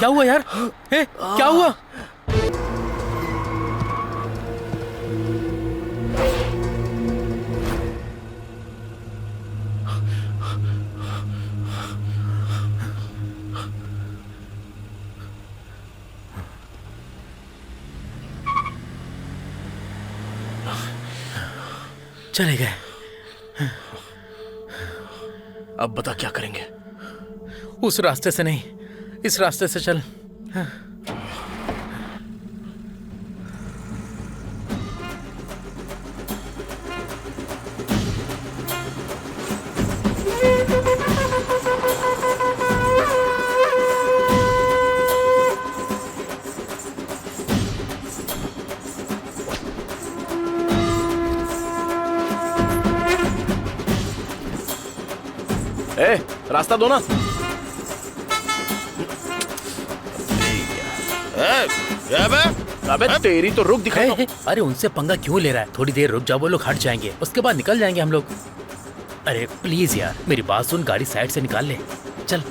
क्या हुआ यार? क्या हुआ? चले गए। अब बता क्या करेंगे? उस रास्ते से नहीं, इस रास्ते से चल। रास्ता दो ना। अबे तेरी तो रुक दिखाई। अरे उनसे पंगा क्यों ले रहा है? थोड़ी देर रुक जाओ, वो लोग हट जाएंगे, उसके बाद निकल जाएंगे हम लोग। अरे प्लीज यार, मेरी बात सुन, गाड़ी साइड से निकाल ले, चल।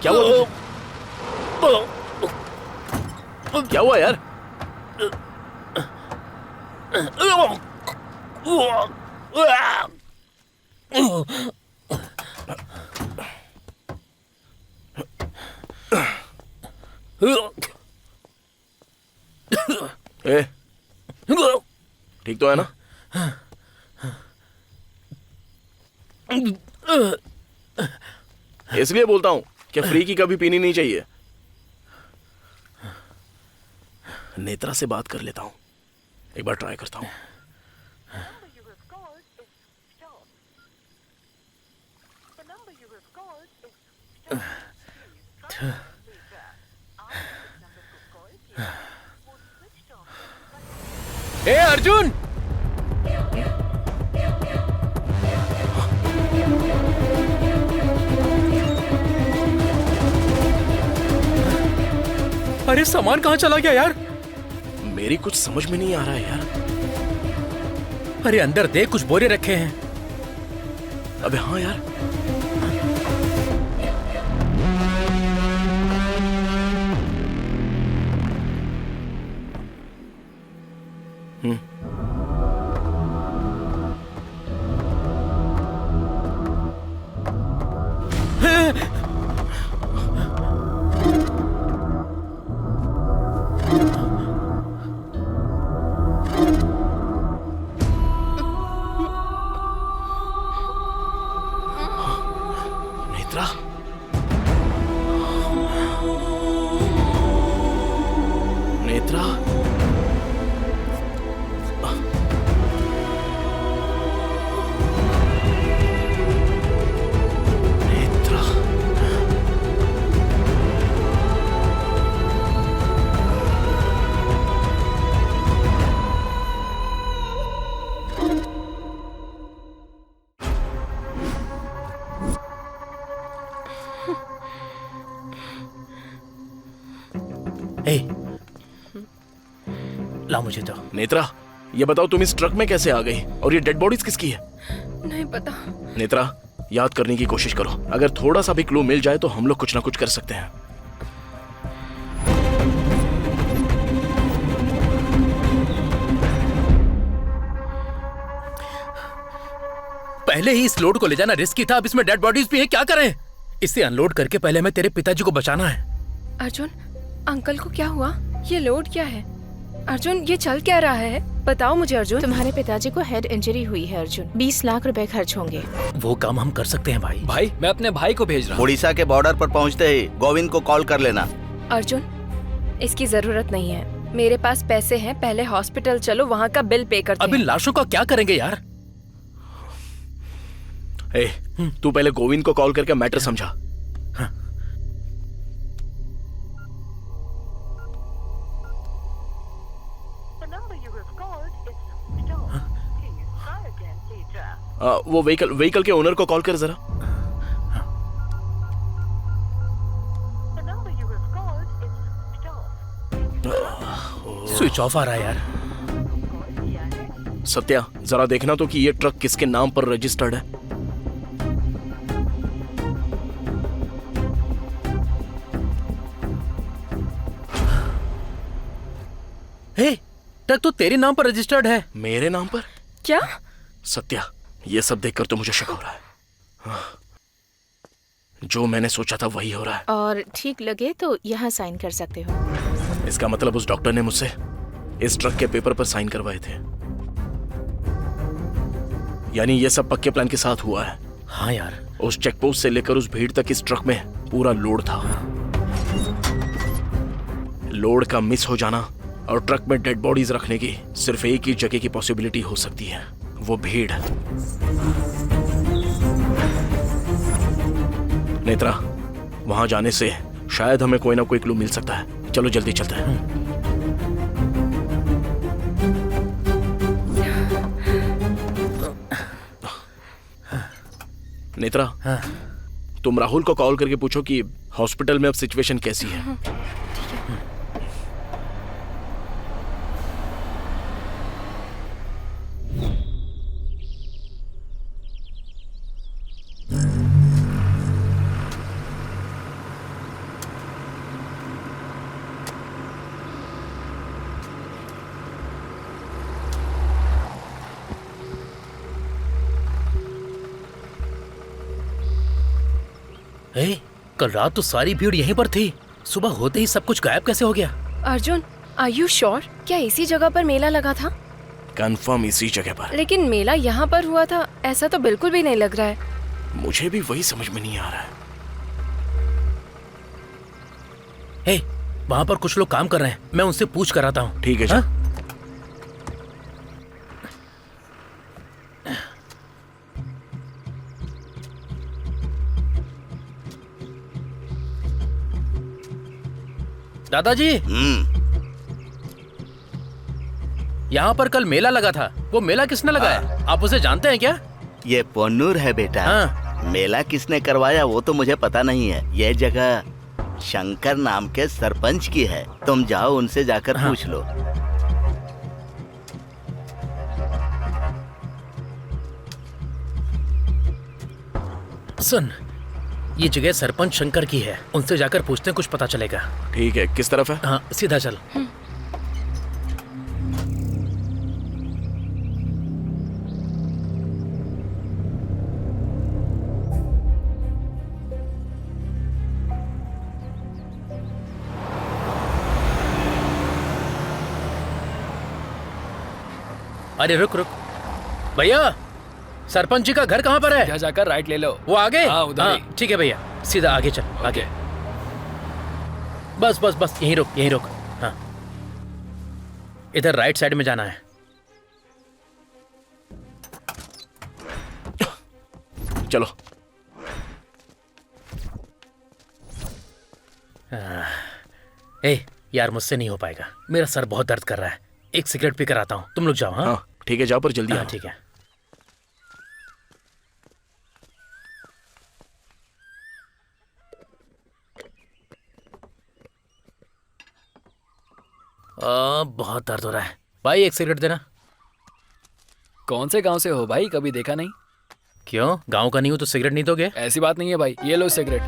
क्या हुआ? क्या हुआ यार? ठीक तो है ना? इसलिए बोलता हूं कि फ्री की कभी पीनी नहीं चाहिए। नेत्रा से बात कर लेता हूं, एक बार ट्राई करता हूं। ए अर्जुन! अरे सामान कहाँ चला गया यार? मेरी कुछ समझ में नहीं आ रहा है यार। अरे अंदर देख, कुछ बोरे रखे हैं। अबे हाँ यार, नेत्रा, नेत्रा, नेत्रा, ए, ला मुझे तो। नेत्रा, ये बताओ तुम इस ट्रक में कैसे आ गई और ये डेड बॉडीज किसकी है? नहीं पता। नेत्रा, याद करने की कोशिश करो। अगर थोड़ा सा भी क्लू मिल जाए तो हम लोग कुछ ना कुछ कर सकते हैं। पहले ही इस लोड को ले जाना रिस्की था, अब इसमें डेड बॉडीज भी है। क्या करें? इसे अनलोड करके पहले हमें तेरे पिताजी को बचाना है। अर्जुन, अंकल को क्या हुआ? ये लोड क्या है? अर्जुन, ये चल क्या रहा है? बताओ मुझे अर्जुन। तुम्हारे पिताजी को हेड इंजरी हुई है अर्जुन। 20 लाख रुपए खर्च होंगे। वो काम हम कर सकते हैं भाई। भाई, मैं अपने भाई को भेज रहा हूँ। उड़ीसा के बॉर्डर पर पहुंचते ही गोविंद को कॉल कर लेना। अर्जुन, इसकी जरूरत नहीं है। मेरे पास पैसे हैं, पहले हॉस्पिटल चलो, वहाँ का बिल पे करते अभी हैं। लाशों का क्या करेंगे यार? ए, तू पहले गोविंद को कॉल करके मैटर समझा। वो व्हीकल के ओनर को कॉल कर जरा। स्विच ऑफ आ रहा है यार। सत्या, जरा देखना तो कि ये ट्रक किसके नाम पर रजिस्टर्ड है। हे, ट्रक तो तेरे नाम पर रजिस्टर्ड है। मेरे नाम पर? क्या? सत्या, ये सब देखकर तो मुझे शक हो रहा है। जो मैंने सोचा था वही हो रहा है। और ठीक लगे तो यहाँ साइन कर सकते हो। इसका मतलब उस डॉक्टर ने मुझसे इस ट्रक के पेपर पर साइन करवाए थे। यानी ये सब पक्के प्लान के साथ हुआ है। हाँ यार, उस चेक पोस्ट से लेकर उस भीड़ तक इस ट्रक में पूरा लोड था। लोड का मिस हो जाना और ट्रक में डेड बॉडीज रखने की सिर्फ एक ही जगह की पॉसिबिलिटी हो सकती है, वो भीड़। नेत्रा, वहां जाने से शायद हमें कोई ना कोई क्लू मिल सकता है। चलो जल्दी चलते हैं। नेत्रा, तुम राहुल को कॉल करके पूछो कि हॉस्पिटल में अब सिचुएशन कैसी है। कल रात तो सारी भीड़ यहीं पर थी, सुबह होते ही सब कुछ गायब कैसे हो गया? Arjun, are you sure? क्या इसी जगह पर मेला लगा था? कंफर्म इसी जगह पर। लेकिन मेला यहाँ पर हुआ था, ऐसा तो बिल्कुल भी नहीं लग रहा है। मुझे भी वही समझ में नहीं आ रहा है। हे, वहाँ पर कुछ लोग काम कर रहे हैं, मैं उनसे पूछ कर आता हूँ। ठीक है जी। दादाजी, यहाँ पर कल मेला लगा था, वो मेला किसने लगाया? आप उसे जानते हैं क्या? ये पोन्नूर है बेटा। मेला किसने करवाया वो तो मुझे पता नहीं है। ये जगह शंकर नाम के सरपंच की है। तुम जाओ उनसे जाकर पूछ लो। सुन, ये जगह सरपंच शंकर की है, उनसे जाकर पूछते हैं, कुछ पता चलेगा। ठीक है, किस तरफ है? हाँ, सीधा चल। अरे रुक रुक भैया, सरपंच जी का घर कहाँ पर है? यहाँ जाकर राइट ले लो। वो आगे? हाँ, उधर ही। ठीक है भैया, सीधा आगे चल। आगे बस बस बस, यहीं रुक, यहीं रुक। हाँ, इधर राइट साइड में जाना है। चलो। ए यार, मुझसे नहीं हो पाएगा, मेरा सर बहुत दर्द कर रहा है। एक सिगरेट पी कर आता हूँ, तुम लोग जाओ। हाँ ठीक है, जाओ पर जल्दी। हाँ ठीक है। बहुत दर्द हो रहा है भाई, एक सिगरेट देना। कौन से गांव से हो भाई? कभी देखा नहीं। क्यों, गांव का नहीं हो तो सिगरेट नहीं दोगे? ऐसी बात नहीं है भाई, ये लो सिगरेट।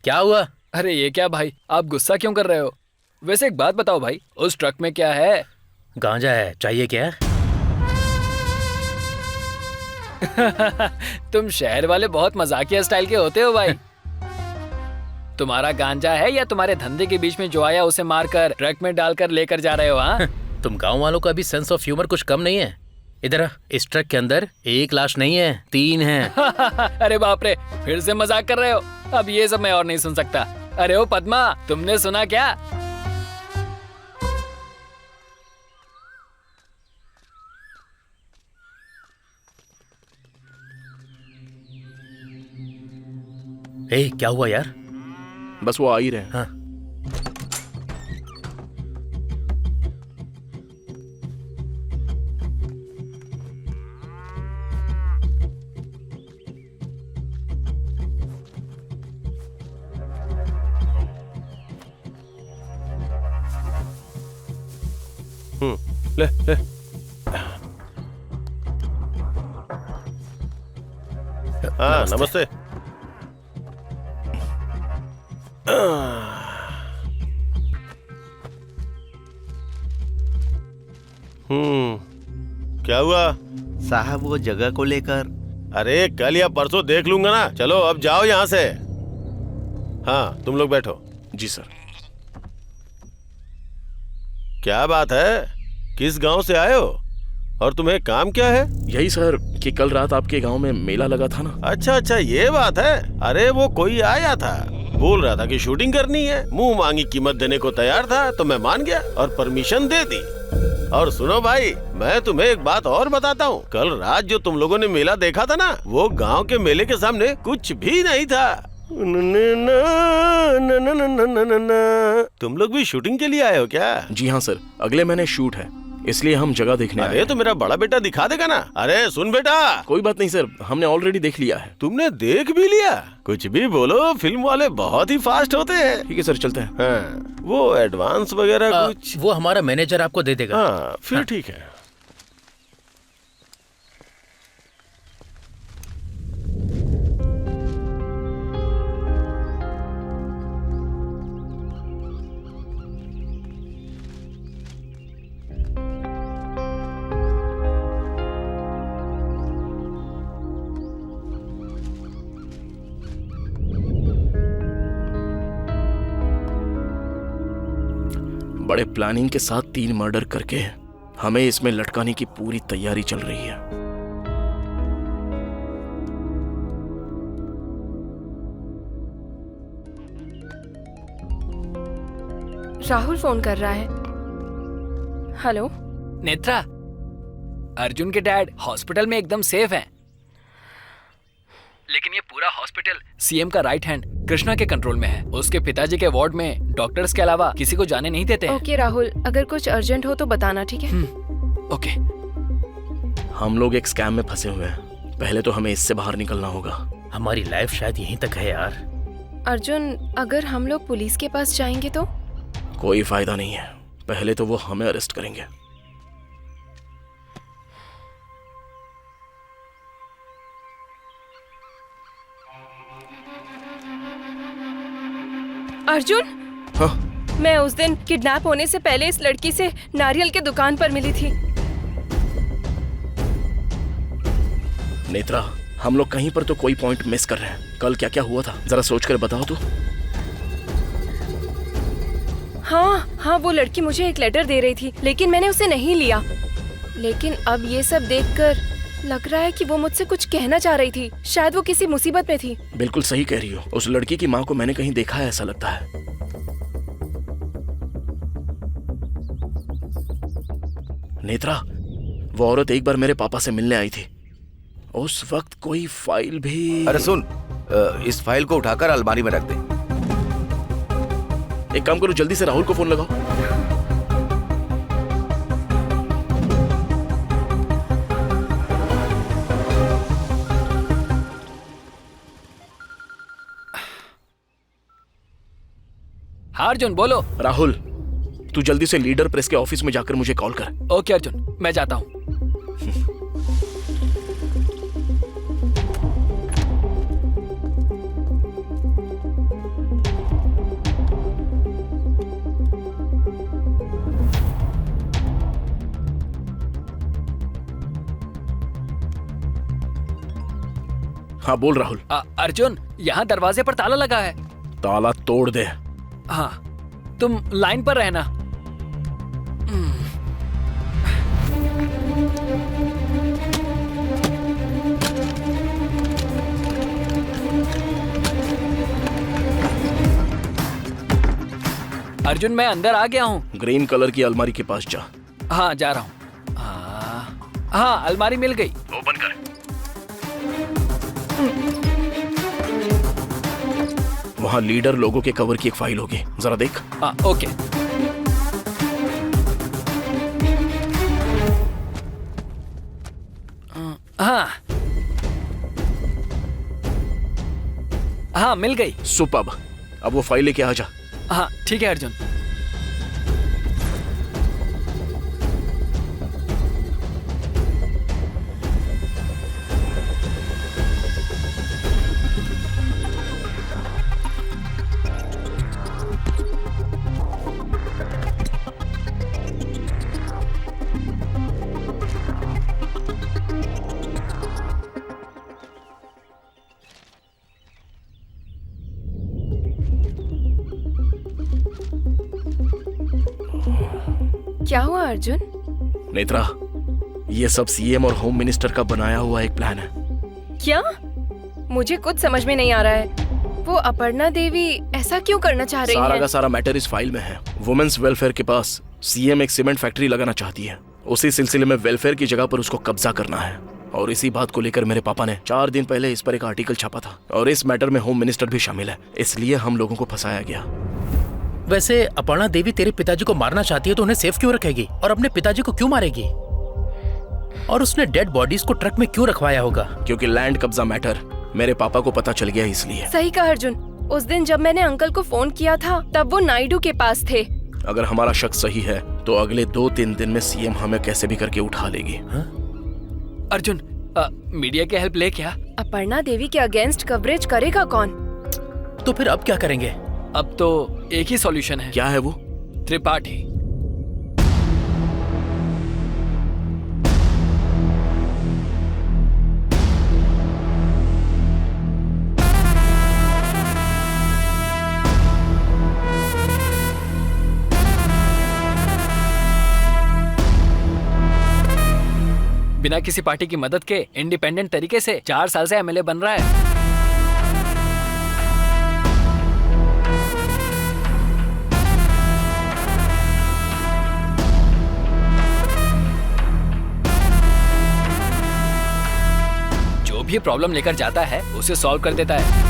क्या हुआ? अरे ये क्या भाई, आप गुस्सा क्यों कर रहे हो? वैसे एक बात बताओ भाई, उस ट्रक में क्या है? गांजा है, चाहिए क्या? तुम शहर वाले बहुत मजाकिया स्टाइल के होते हो भाई। तुम्हारा गांजा है या तुम्हारे धंधे के बीच में जो आया उसे मारकर ट्रक में डालकर लेकर जा रहे हो? हाँ तुम गांव वालों का भी सेंस ऑफ ह्यूमर कुछ कम नहीं है। इधर इस ट्रक के अंदर एक लाश नहीं है, 3 हैं। अरे बाप रे, फिर से मजाक कर रहे हो? अब ये सब मैं और नहीं सुन सकता। अरे ओ पद्मा, तुमने सुना क्या? क्या हुआ यार? बस वो आ ही रहे हैं। हाँ। ले ले। हाँ नमस्ते। क्या हुआ साहब? वो जगह को लेकर। अरे कल या परसों देख लूंगा ना। चलो अब जाओ यहाँ से। हाँ तुम लोग बैठो। जी सर। क्या बात है, किस गांव से आए हो और तुम्हें काम क्या है? यही सर कि कल रात आपके गांव में मेला लगा था ना। अच्छा अच्छा, ये बात है। अरे वो कोई आया था, बोल रहा था कि शूटिंग करनी है, मुंह मांगी कीमत देने को तैयार था, तो मैं मान गया और परमिशन दे दी। और सुनो भाई, मैं तुम्हें एक बात और बताता हूँ। कल रात जो तुम लोगों ने मेला देखा था ना, वो गांव के मेले के सामने कुछ भी नहीं था। तुम लोग भी शूटिंग के लिए आए हो क्या? जी हाँ सर, अगले महीने शूट है, इसलिए हम जगह देखने आए। अरे तो मेरा बड़ा बेटा दिखा देगा ना। अरे सुन बेटा। कोई बात नहीं सर, हमने ऑलरेडी देख लिया है। तुमने देख भी लिया? कुछ भी बोलो, फिल्म वाले बहुत ही फास्ट होते हैं। ठीक है सर, चलते हैं। हाँ, वो एडवांस वगैरह कुछ? वो हमारा मैनेजर आपको दे देगा। हाँ फिर ठीक है। बड़े प्लानिंग के साथ 3 मर्डर करके हमें इसमें लटकाने की पूरी तैयारी चल रही है। राहुल फोन कर रहा है। हेलो नेत्रा, अर्जुन के डैड हॉस्पिटल में एकदम सेफ हैं। लेकिन ये पूरा हॉस्पिटल सीएम का राइट हैंड कृष्णा के कंट्रोल में है। उसके पिताजी के वार्ड में डॉक्टर्स के अलावा किसी को जाने नहीं देते। ओके राहुल, अगर कुछ अर्जेंट हो तो बताना, ठीक है? ओके। हम लोग एक स्कैम में फंसे हुए हैं, पहले तो हमें इससे बाहर निकलना होगा। हमारी लाइफ शायद यहीं तक है यार। अर्जुन, अगर हम लोग पुलिस के पास जाएंगे तो? कोई फायदा नहीं है, पहले तो वो हमें अरेस्ट करेंगे। अर्जुन, हाँ? मैं उस दिन किडनैप होने से पहले इस लड़की से नारियल के दुकान पर मिली थी। नेत्रा, हम लोग कहीं पर तो कोई पॉइंट मिस कर रहे हैं। कल क्या क्या हुआ था जरा सोच कर बताओ तो। हाँ, वो लड़की मुझे एक लेटर दे रही थी, लेकिन मैंने उसे नहीं लिया। लेकिन अब ये सब देखकर लग रहा है कि वो मुझसे कुछ कहना चाह रही थी। शायद वो किसी मुसीबत में थी। बिल्कुल सही कह रही हो, उस लड़की की माँ को मैंने कहीं देखा है ऐसा लगता है। नेत्रा, वो औरत एक बार मेरे पापा से मिलने आई थी। उस वक्त कोई फाइल भी। अरे सुन, इस फाइल को उठाकर अलमारी में रख दे। एक काम करो, जल्दी से राहुल को फोन लगाओ। हाँ अर्जुन, बोलो। राहुल, तू जल्दी से लीडर प्रेस के ऑफिस में जाकर मुझे कॉल कर। ओके अर्जुन, मैं जाता हूँ। हाँ बोल राहुल। अर्जुन, यहाँ दरवाजे पर ताला लगा है। ताला तोड़ दे। हाँ, तुम लाइन पर रहना। अर्जुन, मैं अंदर आ गया हूँ। ग्रीन कलर की अलमारी के पास जा। हाँ, जा रहा हूँ। हाँ, अलमारी मिल गई। ओपन कर। वहाँ लीडर लोगों के कवर की एक फाइल होगी, जरा देख। हाँ, ओके। हाँ, मिल गई। सुपर्ब। अब वो फाइल लेके आ जा। हाँ, ठीक है अर्जुन। क्या हुआ अर्जुन? नेत्रा, ये सब सीएम और होम मिनिस्टर का बनाया हुआ एक प्लान है। क्या? मुझे कुछ समझ में नहीं आ रहा है। वो अपर्णा देवी ऐसा क्यों करना चाह रही है? सारा का सारा मैटर इस फाइल में है। वुमेन्स वेलफेयर के पास सीएम एक सीमेंट फैक्ट्री लगाना चाहती है। उसी सिलसिले में वेलफेयर की जगह पर उसको कब्जा करना है, और इसी बात को लेकर मेरे पापा ने 4 दिन पहले इस पर एक आर्टिकल छापा था, और इस मैटर में होम मिनिस्टर भी शामिल है, इसलिए हम लोगों को फंसाया गया। वैसे अपर्णा देवी तेरे पिताजी को मारना चाहती है तो उन्हें सेफ क्यों रखेगी, और अपने पिताजी को क्यों मारेगी? और उसने डेड बॉडीज को ट्रक में क्यों रखवाया होगा? क्योंकि लैंड कब्जा मैटर मेरे पापा को पता चल गया, इसलिए। सही कहा अर्जुन। उस दिन जब मैंने अंकल को फोन किया था तब वो नायडू के पास थे। अगर हमारा शक सही है तो अगले 2-3 दिन में सीएम हमें कैसे भी करके उठा लेगी। अर्जुन, मीडिया की हेल्प ले क्या? अपर्णा देवी के अगेंस्ट कवरेज करेगा कौन? तो फिर अब क्या करेंगे? अब तो एक ही सॉल्यूशन है। क्या है वो? त्रिपाठी। बिना किसी पार्टी की मदद के इंडिपेंडेंट तरीके से 4 साल से एमएलए बन रहा है। भी प्रॉब्लम लेकर जाता है उसे सॉल्व कर देता है।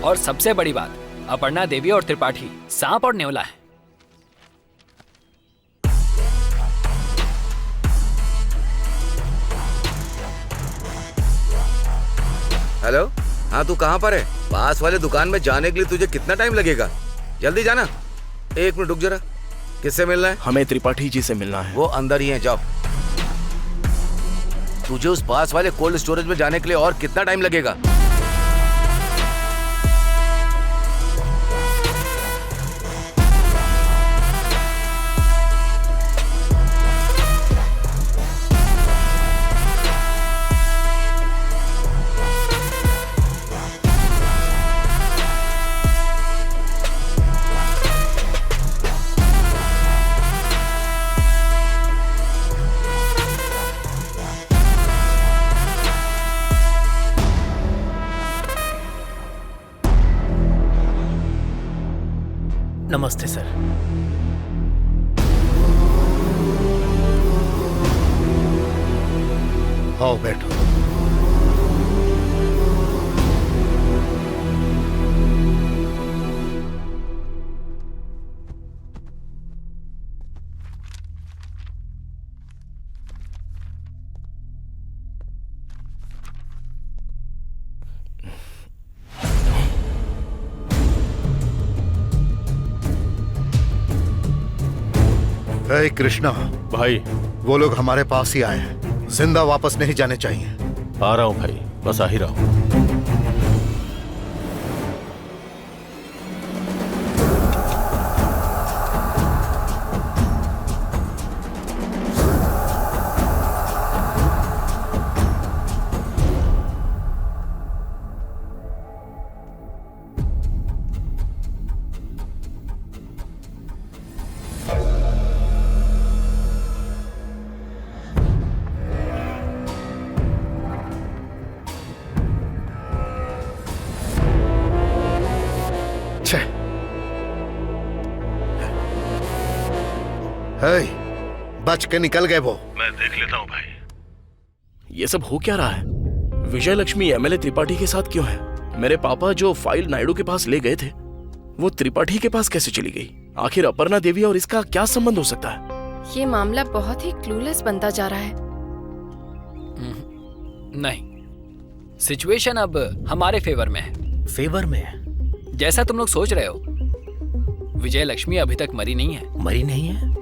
और सबसे बड़ी बात, अपर्णा देवी और त्रिपाठी सांप और नेवला है। हेलो, हाँ तू कहाँ पर है? पास वाले दुकान में जाने के लिए तुझे कितना टाइम लगेगा? जल्दी जाना। 1 मिनट रुक जरा। किससे मिलना है? हमें त्रिपाठी जी से मिलना है। वो अंदर ही है, जाओ। तुझे उस पास वाले कोल्ड स्टोरेज में जाने के लिए और कितना टाइम लगेगा? नमस्ते सर। आओ बैठो। हे कृष्णा भाई, वो लोग हमारे पास ही आए हैं, जिंदा वापस नहीं जाने चाहिए। आ रहा हूँ भाई, बस आ ही रहा हूँ। बच के निकल गए वो। मैं देख लेता हूँ भाई। ये सब हो क्या रहा है? विजय लक्ष्मी एमएलए त्रिपाठी के साथ क्यों है? मेरे पापा जो फाइल नायडू के पास ले गए थे वो त्रिपाठी के पास कैसे चली गई? आखिर अपर्णा देवी और इसका क्या संबंध हो सकता है? ये मामला बहुत ही क्लूलेस बनता जा रहा है। नहीं, सिचुएशन अब हमारे फेवर में है। फेवर में है? जैसा तुम लोग सोच रहे हो, विजय लक्ष्मी अभी तक मरी नहीं है। मरी नहीं है?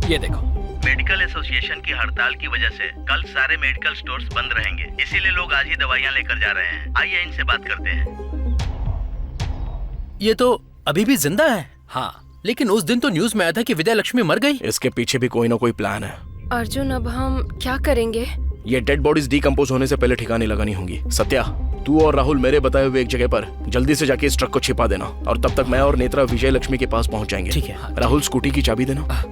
ये देखो, मेडिकल एसोसिएशन की हड़ताल की वजह से कल सारे मेडिकल स्टोर्स बंद रहेंगे, इसीलिए लोग आज ही दवाइयाँ लेकर जा रहे हैं। आइए इनसे बात करते हैं। ये तो अभी भी जिंदा है। हाँ, लेकिन उस दिन तो न्यूज में आया था कि विजय लक्ष्मी मर गई। इसके पीछे भी कोई ना कोई प्लान है। अर्जुन, अब हम क्या करेंगे? ये डेड बॉडीज डिकम्पोज होने से पहले ठिकाने लगानी होंगी। सत्या, तू और राहुल मेरे बताए हुए एक जगह पर जल्दी से जाके इस ट्रक को छिपा देना, और तब तक मैं और नेत्रा विजय लक्ष्मी के पास पहुंच जाएंगे। ठीक है। राहुल, स्कूटी की चाबी देना।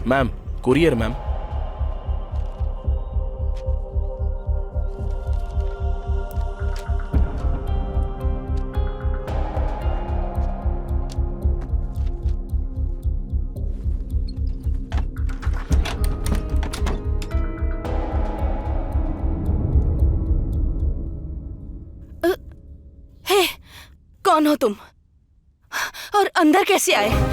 Ma'am, courier ma'am. हे, कौन हो तुम और अंदर कैसे आए?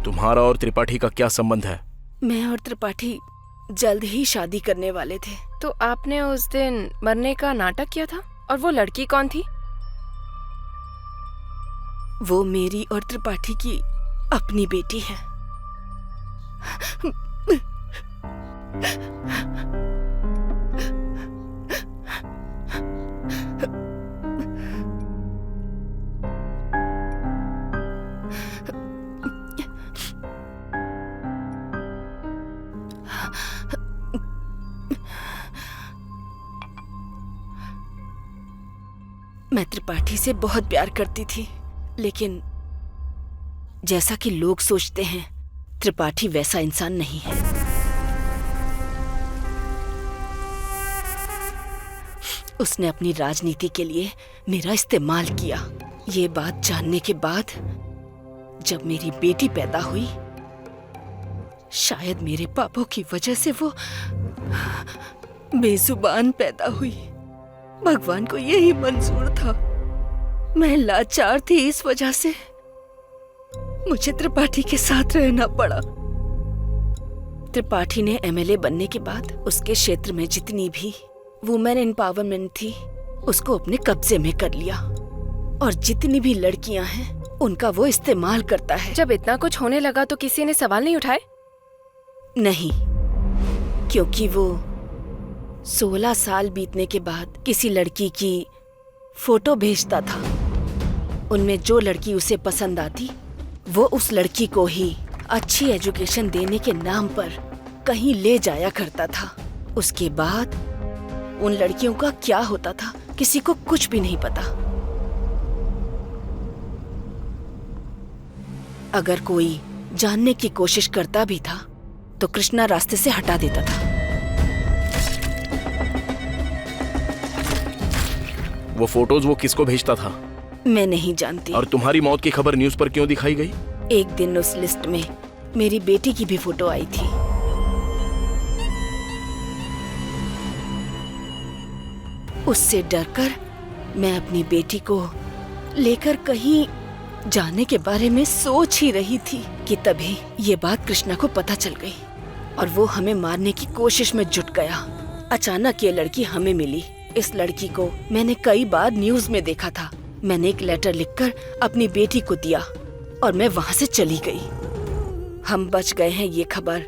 तुम्हारा और त्रिपाठी का क्या संबंध है? मैं और त्रिपाठी जल्द ही शादी करने वाले थे। तो आपने उस दिन मरने का नाटक किया था, और वो लड़की कौन थी? वो मेरी और त्रिपाठी की अपनी बेटी है। मैं त्रिपाठी से बहुत प्यार करती थी, लेकिन जैसा कि लोग सोचते हैं, त्रिपाठी वैसा इंसान नहीं है। उसने अपनी राजनीति के लिए मेरा इस्तेमाल किया। ये बात जानने के बाद जब मेरी बेटी पैदा हुई, शायद मेरे पापों की वजह से वो बेजुबान पैदा हुई। भगवान को यही मंजूर था। मैं लाचार थी, इस वजह से मुझे त्रिपाठी के साथ रहना पड़ा। त्रिपाठी ने एमएलए बनने के बाद उसके क्षेत्र में जितनी भी वुमेन एम्पावरमेंट थी, उसको अपने कब्जे में कर लिया, और जितनी भी लड़कियां हैं उनका वो इस्तेमाल करता है। जब इतना कुछ होने लगा तो किसी ने सवाल नहीं उठाए? नहीं, क्योंकि वो 16 साल बीतने के बाद किसी लड़की की फोटो भेजता था। उनमें जो लड़की उसे पसंद आती, वो उस लड़की को ही अच्छी एजुकेशन देने के नाम पर कहीं ले जाया करता था। उसके बाद उन लड़कियों का क्या होता था, किसी को कुछ भी नहीं पता। अगर कोई जानने की कोशिश करता भी था तो कृष्णा रास्ते से हटा देता था। वो फोटोज वो किसको भेजता था? मैं नहीं जानती। और तुम्हारी मौत की खबर न्यूज़ पर क्यों दिखाई गई? एक दिन उस लिस्ट में मेरी बेटी की भी फोटो आई थी। उससे डरकर मैं अपनी बेटी को लेकर कहीं जाने के बारे में सोच ही रही थी कि तभी ये बात कृष्णा को पता चल गई और वो हमें मारने की कोशिश में जुट गया। अचानक ये लड़की हमें मिली। इस लड़की को मैंने कई बार न्यूज़ में देखा था। मैंने एक लेटर लिखकर अपनी बेटी को दिया और मैं वहां से चली गई। हम बच गए हैं ये खबर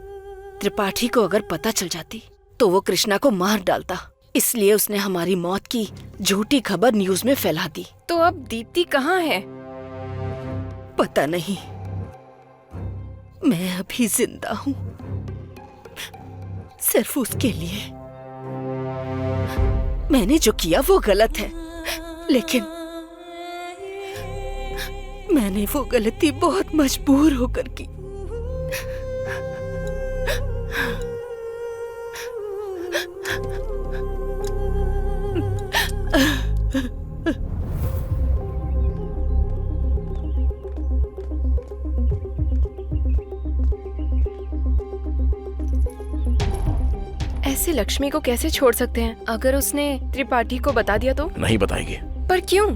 त्रिपाठी को अगर पता चल जाती तो वो कृष्णा को मार डालता। इसलिए उसने हमारी मौत की झूठी खबर न्यूज़ में फैला दी। तो अब दीप्ति कहाँ है? पता नहीं। मैं अभी जिंदा हूँ सिर्फ उसके लिए। मैंने जो किया वो गलत है, लेकिन मैंने वो गलती बहुत मजबूर होकर की। ऐसे लक्ष्मी को कैसे छोड़ सकते हैं? अगर उसने त्रिपाठी को बता दिया तो? नहीं बताएगी। पर क्यों?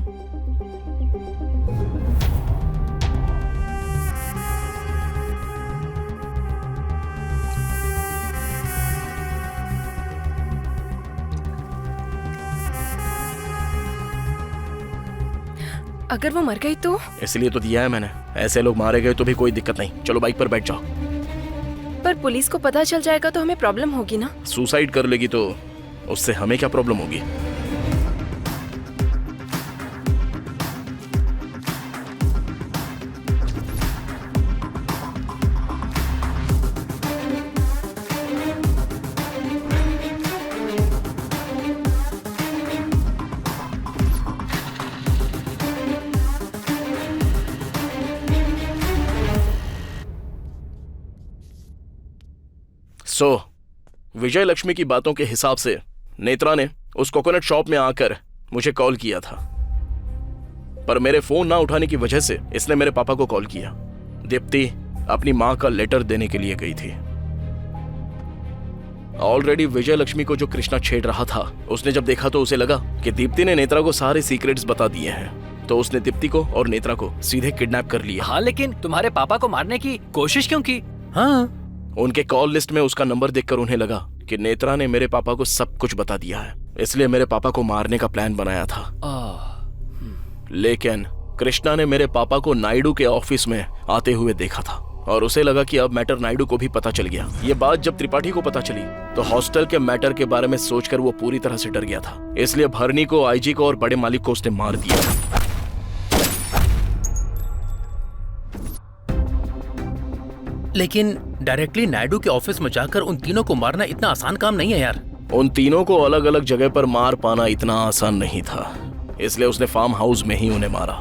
अगर वो मर गई तो? इसलिए तो दिया है मैंने। ऐसे लोग मारे गए तो भी कोई दिक्कत नहीं। चलो बाइक पर बैठ जाओ। पर पुलिस को पता चल जाएगा तो हमें प्रॉब्लम होगी ना? सुसाइड कर लेगी तो उससे हमें क्या प्रॉब्लम होगी? विजय लक्ष्मी की बातों के हिसाब से नेत्रा ने उस कोकोनट शॉप में आकर मुझे कॉल किया था, पर मेरे फोन ना उठाने की वजह से इसने मेरे पापा को कॉल किया। दीप्ति अपनी मां का लेटर देने के लिए गई थी। ऑलरेडी विजय लक्ष्मी को जो कृष्णा छेड़ रहा था, उसने जब देखा तो उसे लगा कि दीप्ति ने नेत्रा को सारे सीक्रेट्स बता दिए हैं, तो उसने दीप्ति को और नेत्रा को सीधे किडनैप कर लिया। हाँ, लेकिन तुम्हारे पापा को मारने की कोशिश क्यों की? हाँ, उनके कॉल लिस्ट में उसका नंबर देखकर उन्हें लगा कि नेत्रा ने मेरे पापा को सब कुछ बता दिया है, इसलिए मेरे पापा को मारने का प्लान बनाया था। लेकिन कृष्णा ने मेरे पापा को नायडू के ऑफिस में आते हुए देखा था और उसे लगा कि अब मैटर नायडू को भी पता चल गया। ये बात जब त्रिपाठी को पता चली तो हॉस्टल के मैटर के बारे में सोचकर वो पूरी तरह से डर गया था, इसलिए भरनी को, आईजी को और बड़े मालिक को उसने मार दिया। लेकिन डायरेक्टली नायडू के ऑफिस में जाकर उन तीनों को मारना इतना आसान काम नहीं है यार। उन तीनों को अलग अलग जगह पर मार पाना इतना आसान नहीं था, इसलिए उसने फार्म हाउस में ही उन्हें मारा।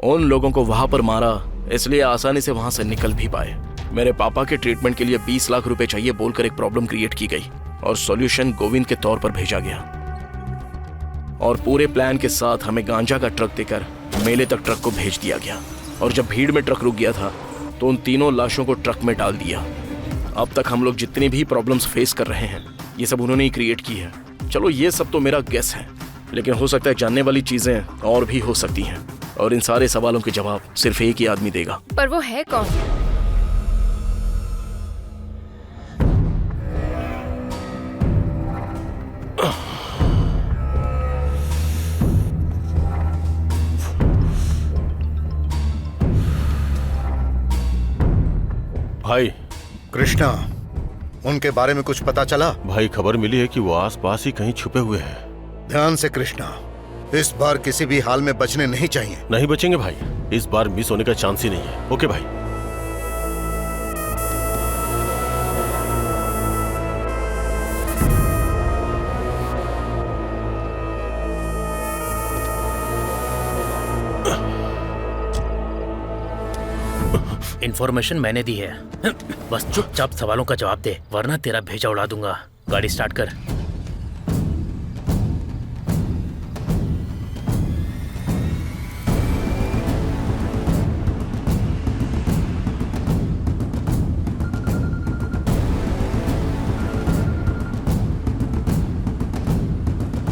उन लोगों को वहां पर मारा इसलिए आसानी से वहां से निकल भी पाए। मेरे पापा के ट्रीटमेंट के लिए 20 लाख रुपए चाहिए बोलकर एक प्रॉब्लम क्रिएट की गई और सॉल्यूशन गोविंद के तौर पर भेजा गया। और पूरे प्लान के साथ हमें गांजा का ट्रक देकर मेले तक ट्रक को भेज दिया गया। और जब भीड़ में ट्रक रुक गया था तो उन तीनों लाशों को ट्रक में डाल दिया। अब तक हम लोग जितनी भी प्रॉब्लम्स फेस कर रहे हैं ये सब उन्होंने ही क्रिएट की है। चलो ये सब तो मेरा गेस है, लेकिन हो सकता है जानने वाली चीजें और भी हो सकती हैं और इन सारे सवालों के जवाब सिर्फ एक ही आदमी देगा। पर वो है कौन? भाई कृष्णा, उनके बारे में कुछ पता चला? भाई खबर मिली है कि वो आसपास ही कहीं छुपे हुए हैं। ध्यान से कृष्णा, इस बार किसी भी हाल में बचने नहीं चाहिए। नहीं बचेंगे भाई, इस बार मिस होने का चांस ही नहीं है। ओके भाई। इन्फॉर्मेशन मैंने दी है, बस चुपचाप सवालों का जवाब दे वरना तेरा भेजा उड़ा दूंगा। गाड़ी स्टार्ट कर।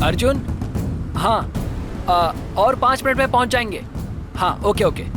अर्जुन, हाँ और 5 मिनट में पहुंच जाएंगे। हाँ ओके ओके।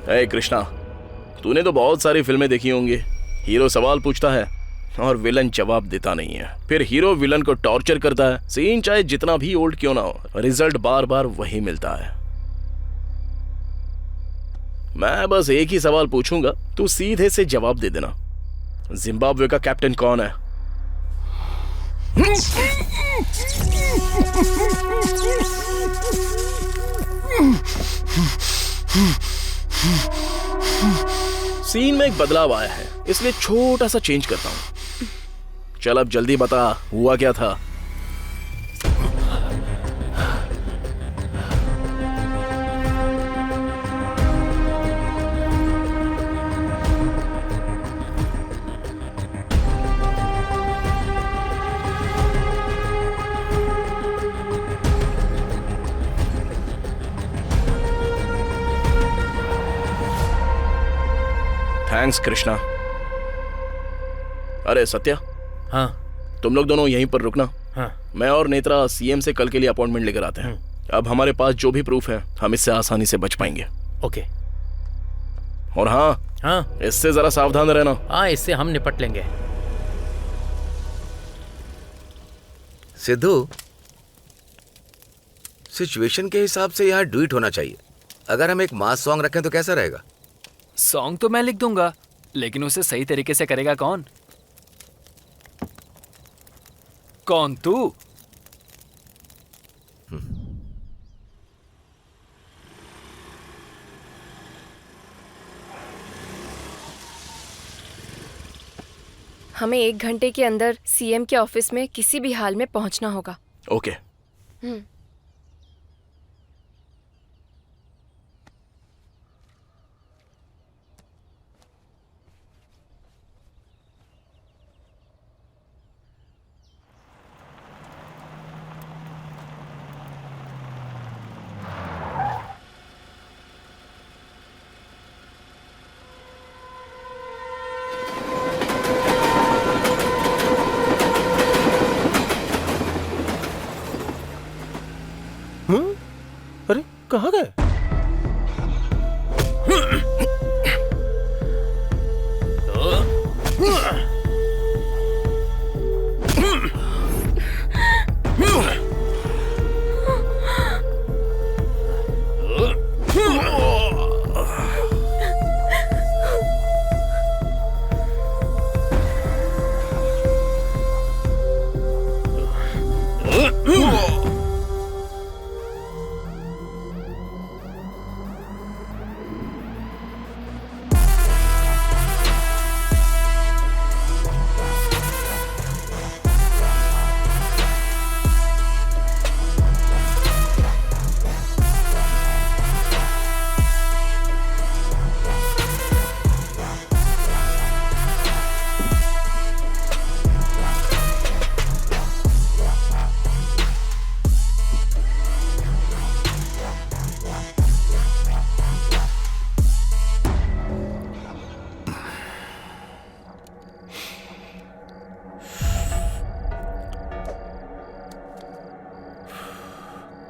हे कृष्णा, तूने तो बहुत सारी फिल्में देखी होंगी। हीरो सवाल पूछता है और विलन जवाब देता नहीं है, फिर हीरो विलन को टॉर्चर करता है। सीन चाहे जितना भी ओल्ड क्यों ना हो, रिजल्ट बार बार वही मिलता है। मैं बस एक ही सवाल पूछूंगा, तू सीधे से जवाब दे देना। जिम्बाब्वे का कैप्टन कौन है? सीन में एक बदलाव आया है, इसलिए छोटा सा चेंज करता हूं। चल अब जल्दी बता, हुआ क्या था? थैंक्स कृष्णा। अरे सत्या। हाँ। तुम लोग दोनों यहीं पर रुकना। हाँ। मैं और नेत्रा सीएम से कल के लिए अपॉइंटमेंट लेकर आते हैं। अब हमारे पास जो भी प्रूफ है हम इससे आसानी से बच पाएंगे। ओके। और हाँ, इससे जरा सावधान रहना। हाँ, इससे हम निपट लेंगे। सिद्धू, सिचुएशन के हिसाब से यहाँ डुइट होना चाहिए। अगर हम एक मास सॉन्ग रखें तो कैसा रहेगा? सॉन्ग तो मैं लिख दूंगा, लेकिन उसे सही तरीके से करेगा कौन? कौन, तू? हमें 1 घंटे के अंदर सीएम के ऑफिस में किसी भी हाल में पहुंचना होगा। ओके। अरे कहाँ गए?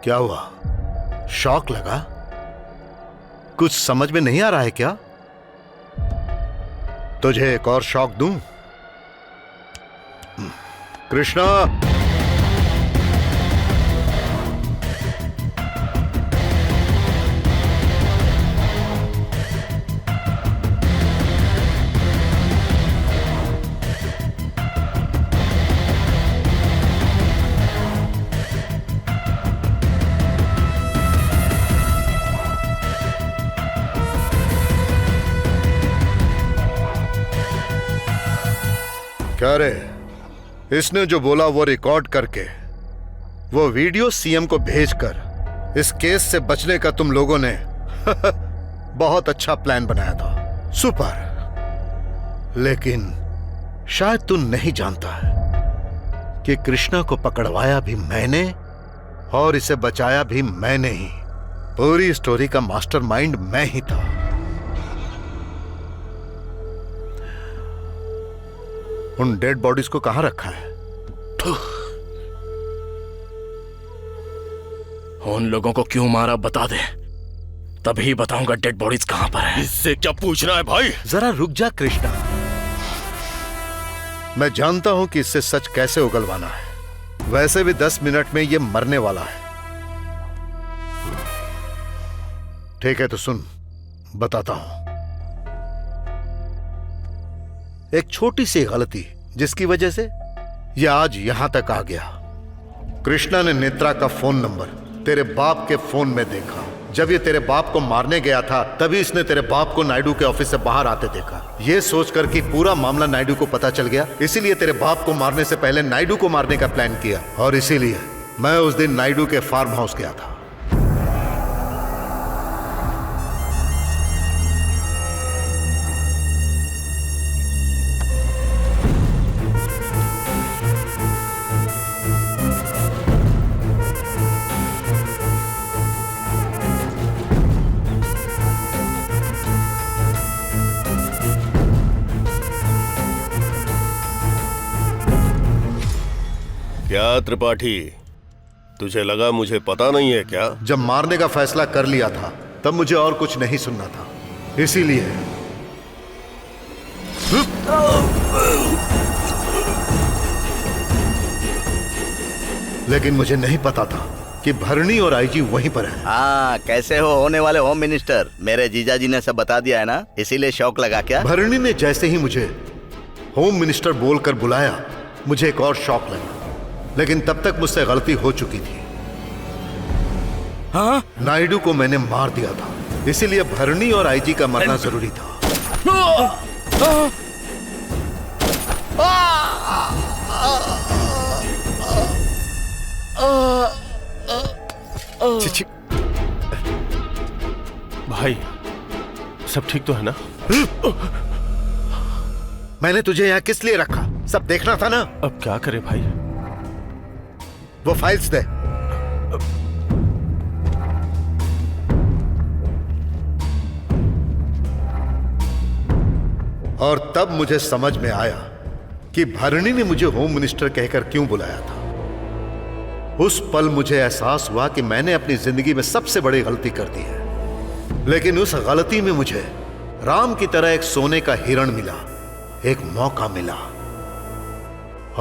क्या हुआ? शॉक लगा? कुछ समझ में नहीं आ रहा है क्या? तुझे एक और शॉक दूं? कृष्णा, क्या रे? इसने जो बोला वो रिकॉर्ड करके वो वीडियो सीएम को भेजकर इस केस से बचने का तुम लोगों ने बहुत अच्छा प्लान बनाया था। सुपर। लेकिन शायद तू नहीं जानता है कि कृष्णा को पकड़वाया भी मैंने और इसे बचाया भी मैंने ही। पूरी स्टोरी का मास्टरमाइंड मैं ही था। उन डेड बॉडीज को कहां रखा है? उन लोगों को क्यों मारा बता दे, तभी बताऊंगा डेड बॉडीज कहां पर है। इससे क्या पूछना है भाई? जरा रुक जा कृष्णा, मैं जानता हूं कि इससे सच कैसे उगलवाना है। वैसे भी 10 मिनट में ये मरने वाला है। ठीक है तो सुन, बताता हूं। एक छोटी सी गलती जिसकी वजह से यह आज यहां तक आ गया। कृष्णा ने नेत्रा का फोन नंबर तेरे बाप के फोन में देखा। जब ये तेरे बाप को मारने गया था तभी इसने तेरे बाप को नायडू के ऑफिस से बाहर आते देखा। ये सोचकर कि पूरा मामला नायडू को पता चल गया, इसीलिए तेरे बाप को मारने से पहले नायडू को मारने का प्लान किया। और इसीलिए मैं उस दिन नायडू के फार्म हाउस गया था। क्या त्रिपाठी, तुझे लगा मुझे पता नहीं है क्या? जब मारने का फैसला कर लिया था तब मुझे और कुछ नहीं सुनना था, इसीलिए लेकिन मुझे नहीं पता था कि भरणी और आईजी वहीं पर है। हाँ, कैसे हो होने वाले होम मिनिस्टर? मेरे जीजा जी ने सब बता दिया है ना, इसीलिए शौक लगा क्या? भरणी ने जैसे ही मुझे होम मिनिस्टर बोलकर बुलाया, मुझे एक और शौक लगा, लेकिन तब तक मुझसे गलती हो चुकी थी। हाँ? नायडू को मैंने मार दिया था, इसीलिए भरणी और आईजी का मरना जरूरी था। भाई सब ठीक तो है ना? मैंने तुझे यहाँ किस लिए रखा? सब देखना था ना। अब क्या करे भाई? वो फाइल्स दे। और तब मुझे समझ में आया कि भरणी ने मुझे होम मिनिस्टर कहकर क्यों बुलाया था। उस पल मुझे एहसास हुआ कि मैंने अपनी जिंदगी में सबसे बड़ी गलती कर दी है, लेकिन उस गलती में मुझे राम की तरह एक सोने का हिरण मिला, एक मौका मिला,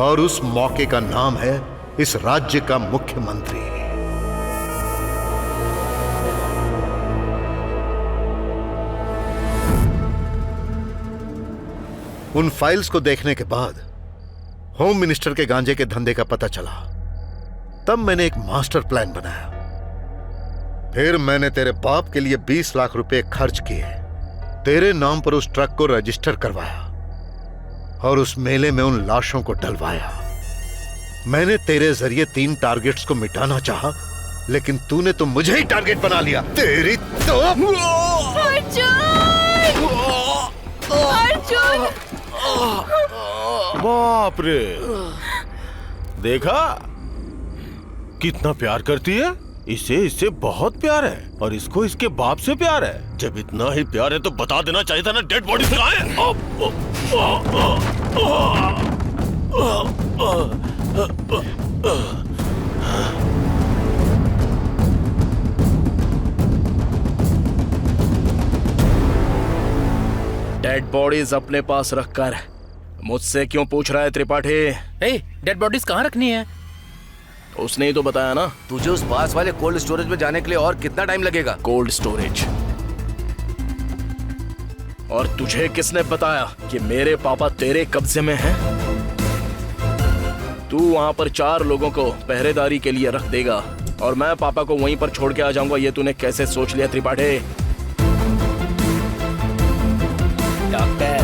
और उस मौके का नाम है इस राज्य का मुख्यमंत्री। उन फाइल्स को देखने के बाद होम मिनिस्टर के गांजे के धंधे का पता चला। तब मैंने एक मास्टर प्लान बनाया। फिर मैंने तेरे बाप के लिए 20 लाख रुपए खर्च किए, तेरे नाम पर उस ट्रक को रजिस्टर करवाया और उस मेले में उन लाशों को डलवाया। मैंने तेरे जरिए 3 टारगेट्स को मिटाना चाहा, लेकिन तूने तो मुझे ही टारगेट बना लिया। तेरी तो अर्जुन! बाप रे, देखा कितना प्यार करती है। इससे बहुत प्यार है, और इसको इसके बाप से प्यार है। जब इतना ही प्यार है तो बता देना चाहिए था ना डेड बॉडी से कहाँ है। डेड बॉडीज अपने पास रखकर मुझसे क्यों पूछ रहा है त्रिपाठी? डेड बॉडीज कहाँ रखनी है? उसने ही तो बताया ना। तुझे उस पास वाले कोल्ड स्टोरेज में जाने के लिए और कितना टाइम लगेगा? Cold storage? और तुझे किसने बताया कि मेरे पापा तेरे कब्जे में हैं? तू वहां पर 4 लोगों को पहरेदारी के लिए रख देगा और मैं पापा को वहीं पर छोड़ के आ जाऊंगा। ये तूने कैसे सोच लिया त्रिपाठी? डॉक्टर,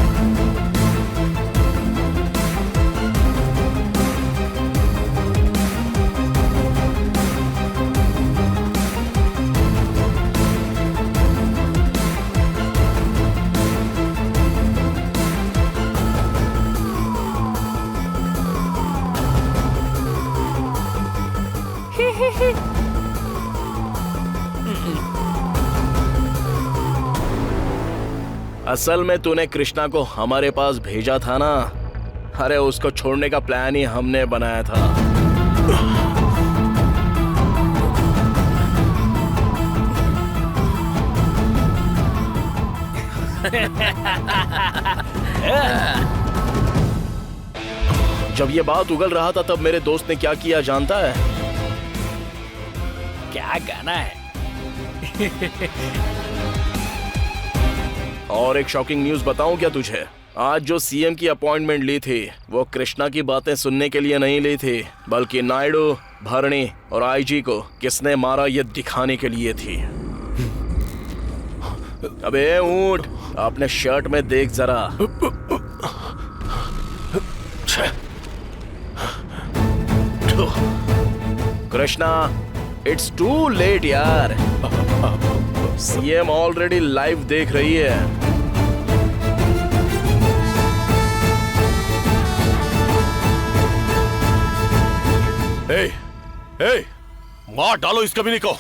असल में तूने कृष्णा को हमारे पास भेजा था ना। अरे उसको छोड़ने का प्लान ही हमने बनाया था। जब ये बात उगल रहा था तब मेरे दोस्त ने क्या किया जानता है? क्या गाना है? और एक शॉकिंग न्यूज बताऊं क्या तुझे? आज जो सीएम की अपॉइंटमेंट ली थी वो कृष्णा की बातें सुनने के लिए नहीं ली थी, बल्कि नायडू, भरणी और आईजी को किसने मारा ये दिखाने के लिए थी। अबे ऊंट, अपने शर्ट में देख जरा। कृष्णा, इट्स टू लेट यार। सीएम ऑलरेडी लाइव देख रही है। मार डालो इस कमीने को।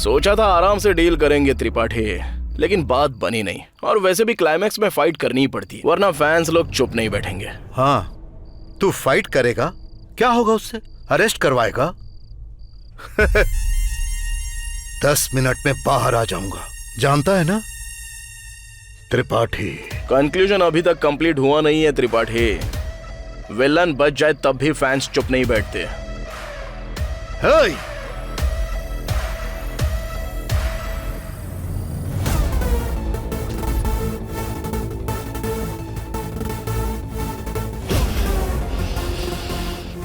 सोचा था आराम से डील करेंगे त्रिपाठी, लेकिन बात बनी नहीं। और वैसे भी क्लाइमैक्स में फाइट करनी ही पड़ती है, वरना फैंस लोग चुप नहीं बैठेंगे। हाँ, तू फाइट करेगा, क्या होगा उससे? अरेस्ट करवाएगा? 10 मिनट में बाहर आ जाऊंगा, जानता है ना त्रिपाठी। कंक्लूजन अभी तक कंप्लीट हुआ नहीं है त्रिपाठी। विलन बच जाए तब भी फैंस चुप नहीं बैठते। हे!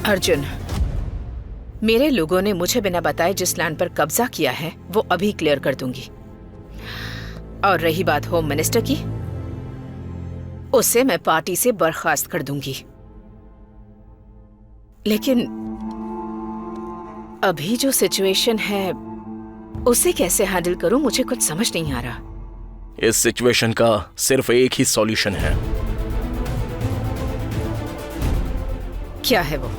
अर्जुन, मेरे लोगों ने मुझे बिना बताए जिस लैंड पर कब्जा किया है वो अभी क्लियर कर दूंगी। और रही बात होम मिनिस्टर की, उसे मैं पार्टी से बर्खास्त कर दूंगी। लेकिन अभी जो सिचुएशन है उसे कैसे हैंडल करूं, मुझे कुछ समझ नहीं आ रहा। इस सिचुएशन का सिर्फ एक ही सॉल्यूशन है। क्या है वो?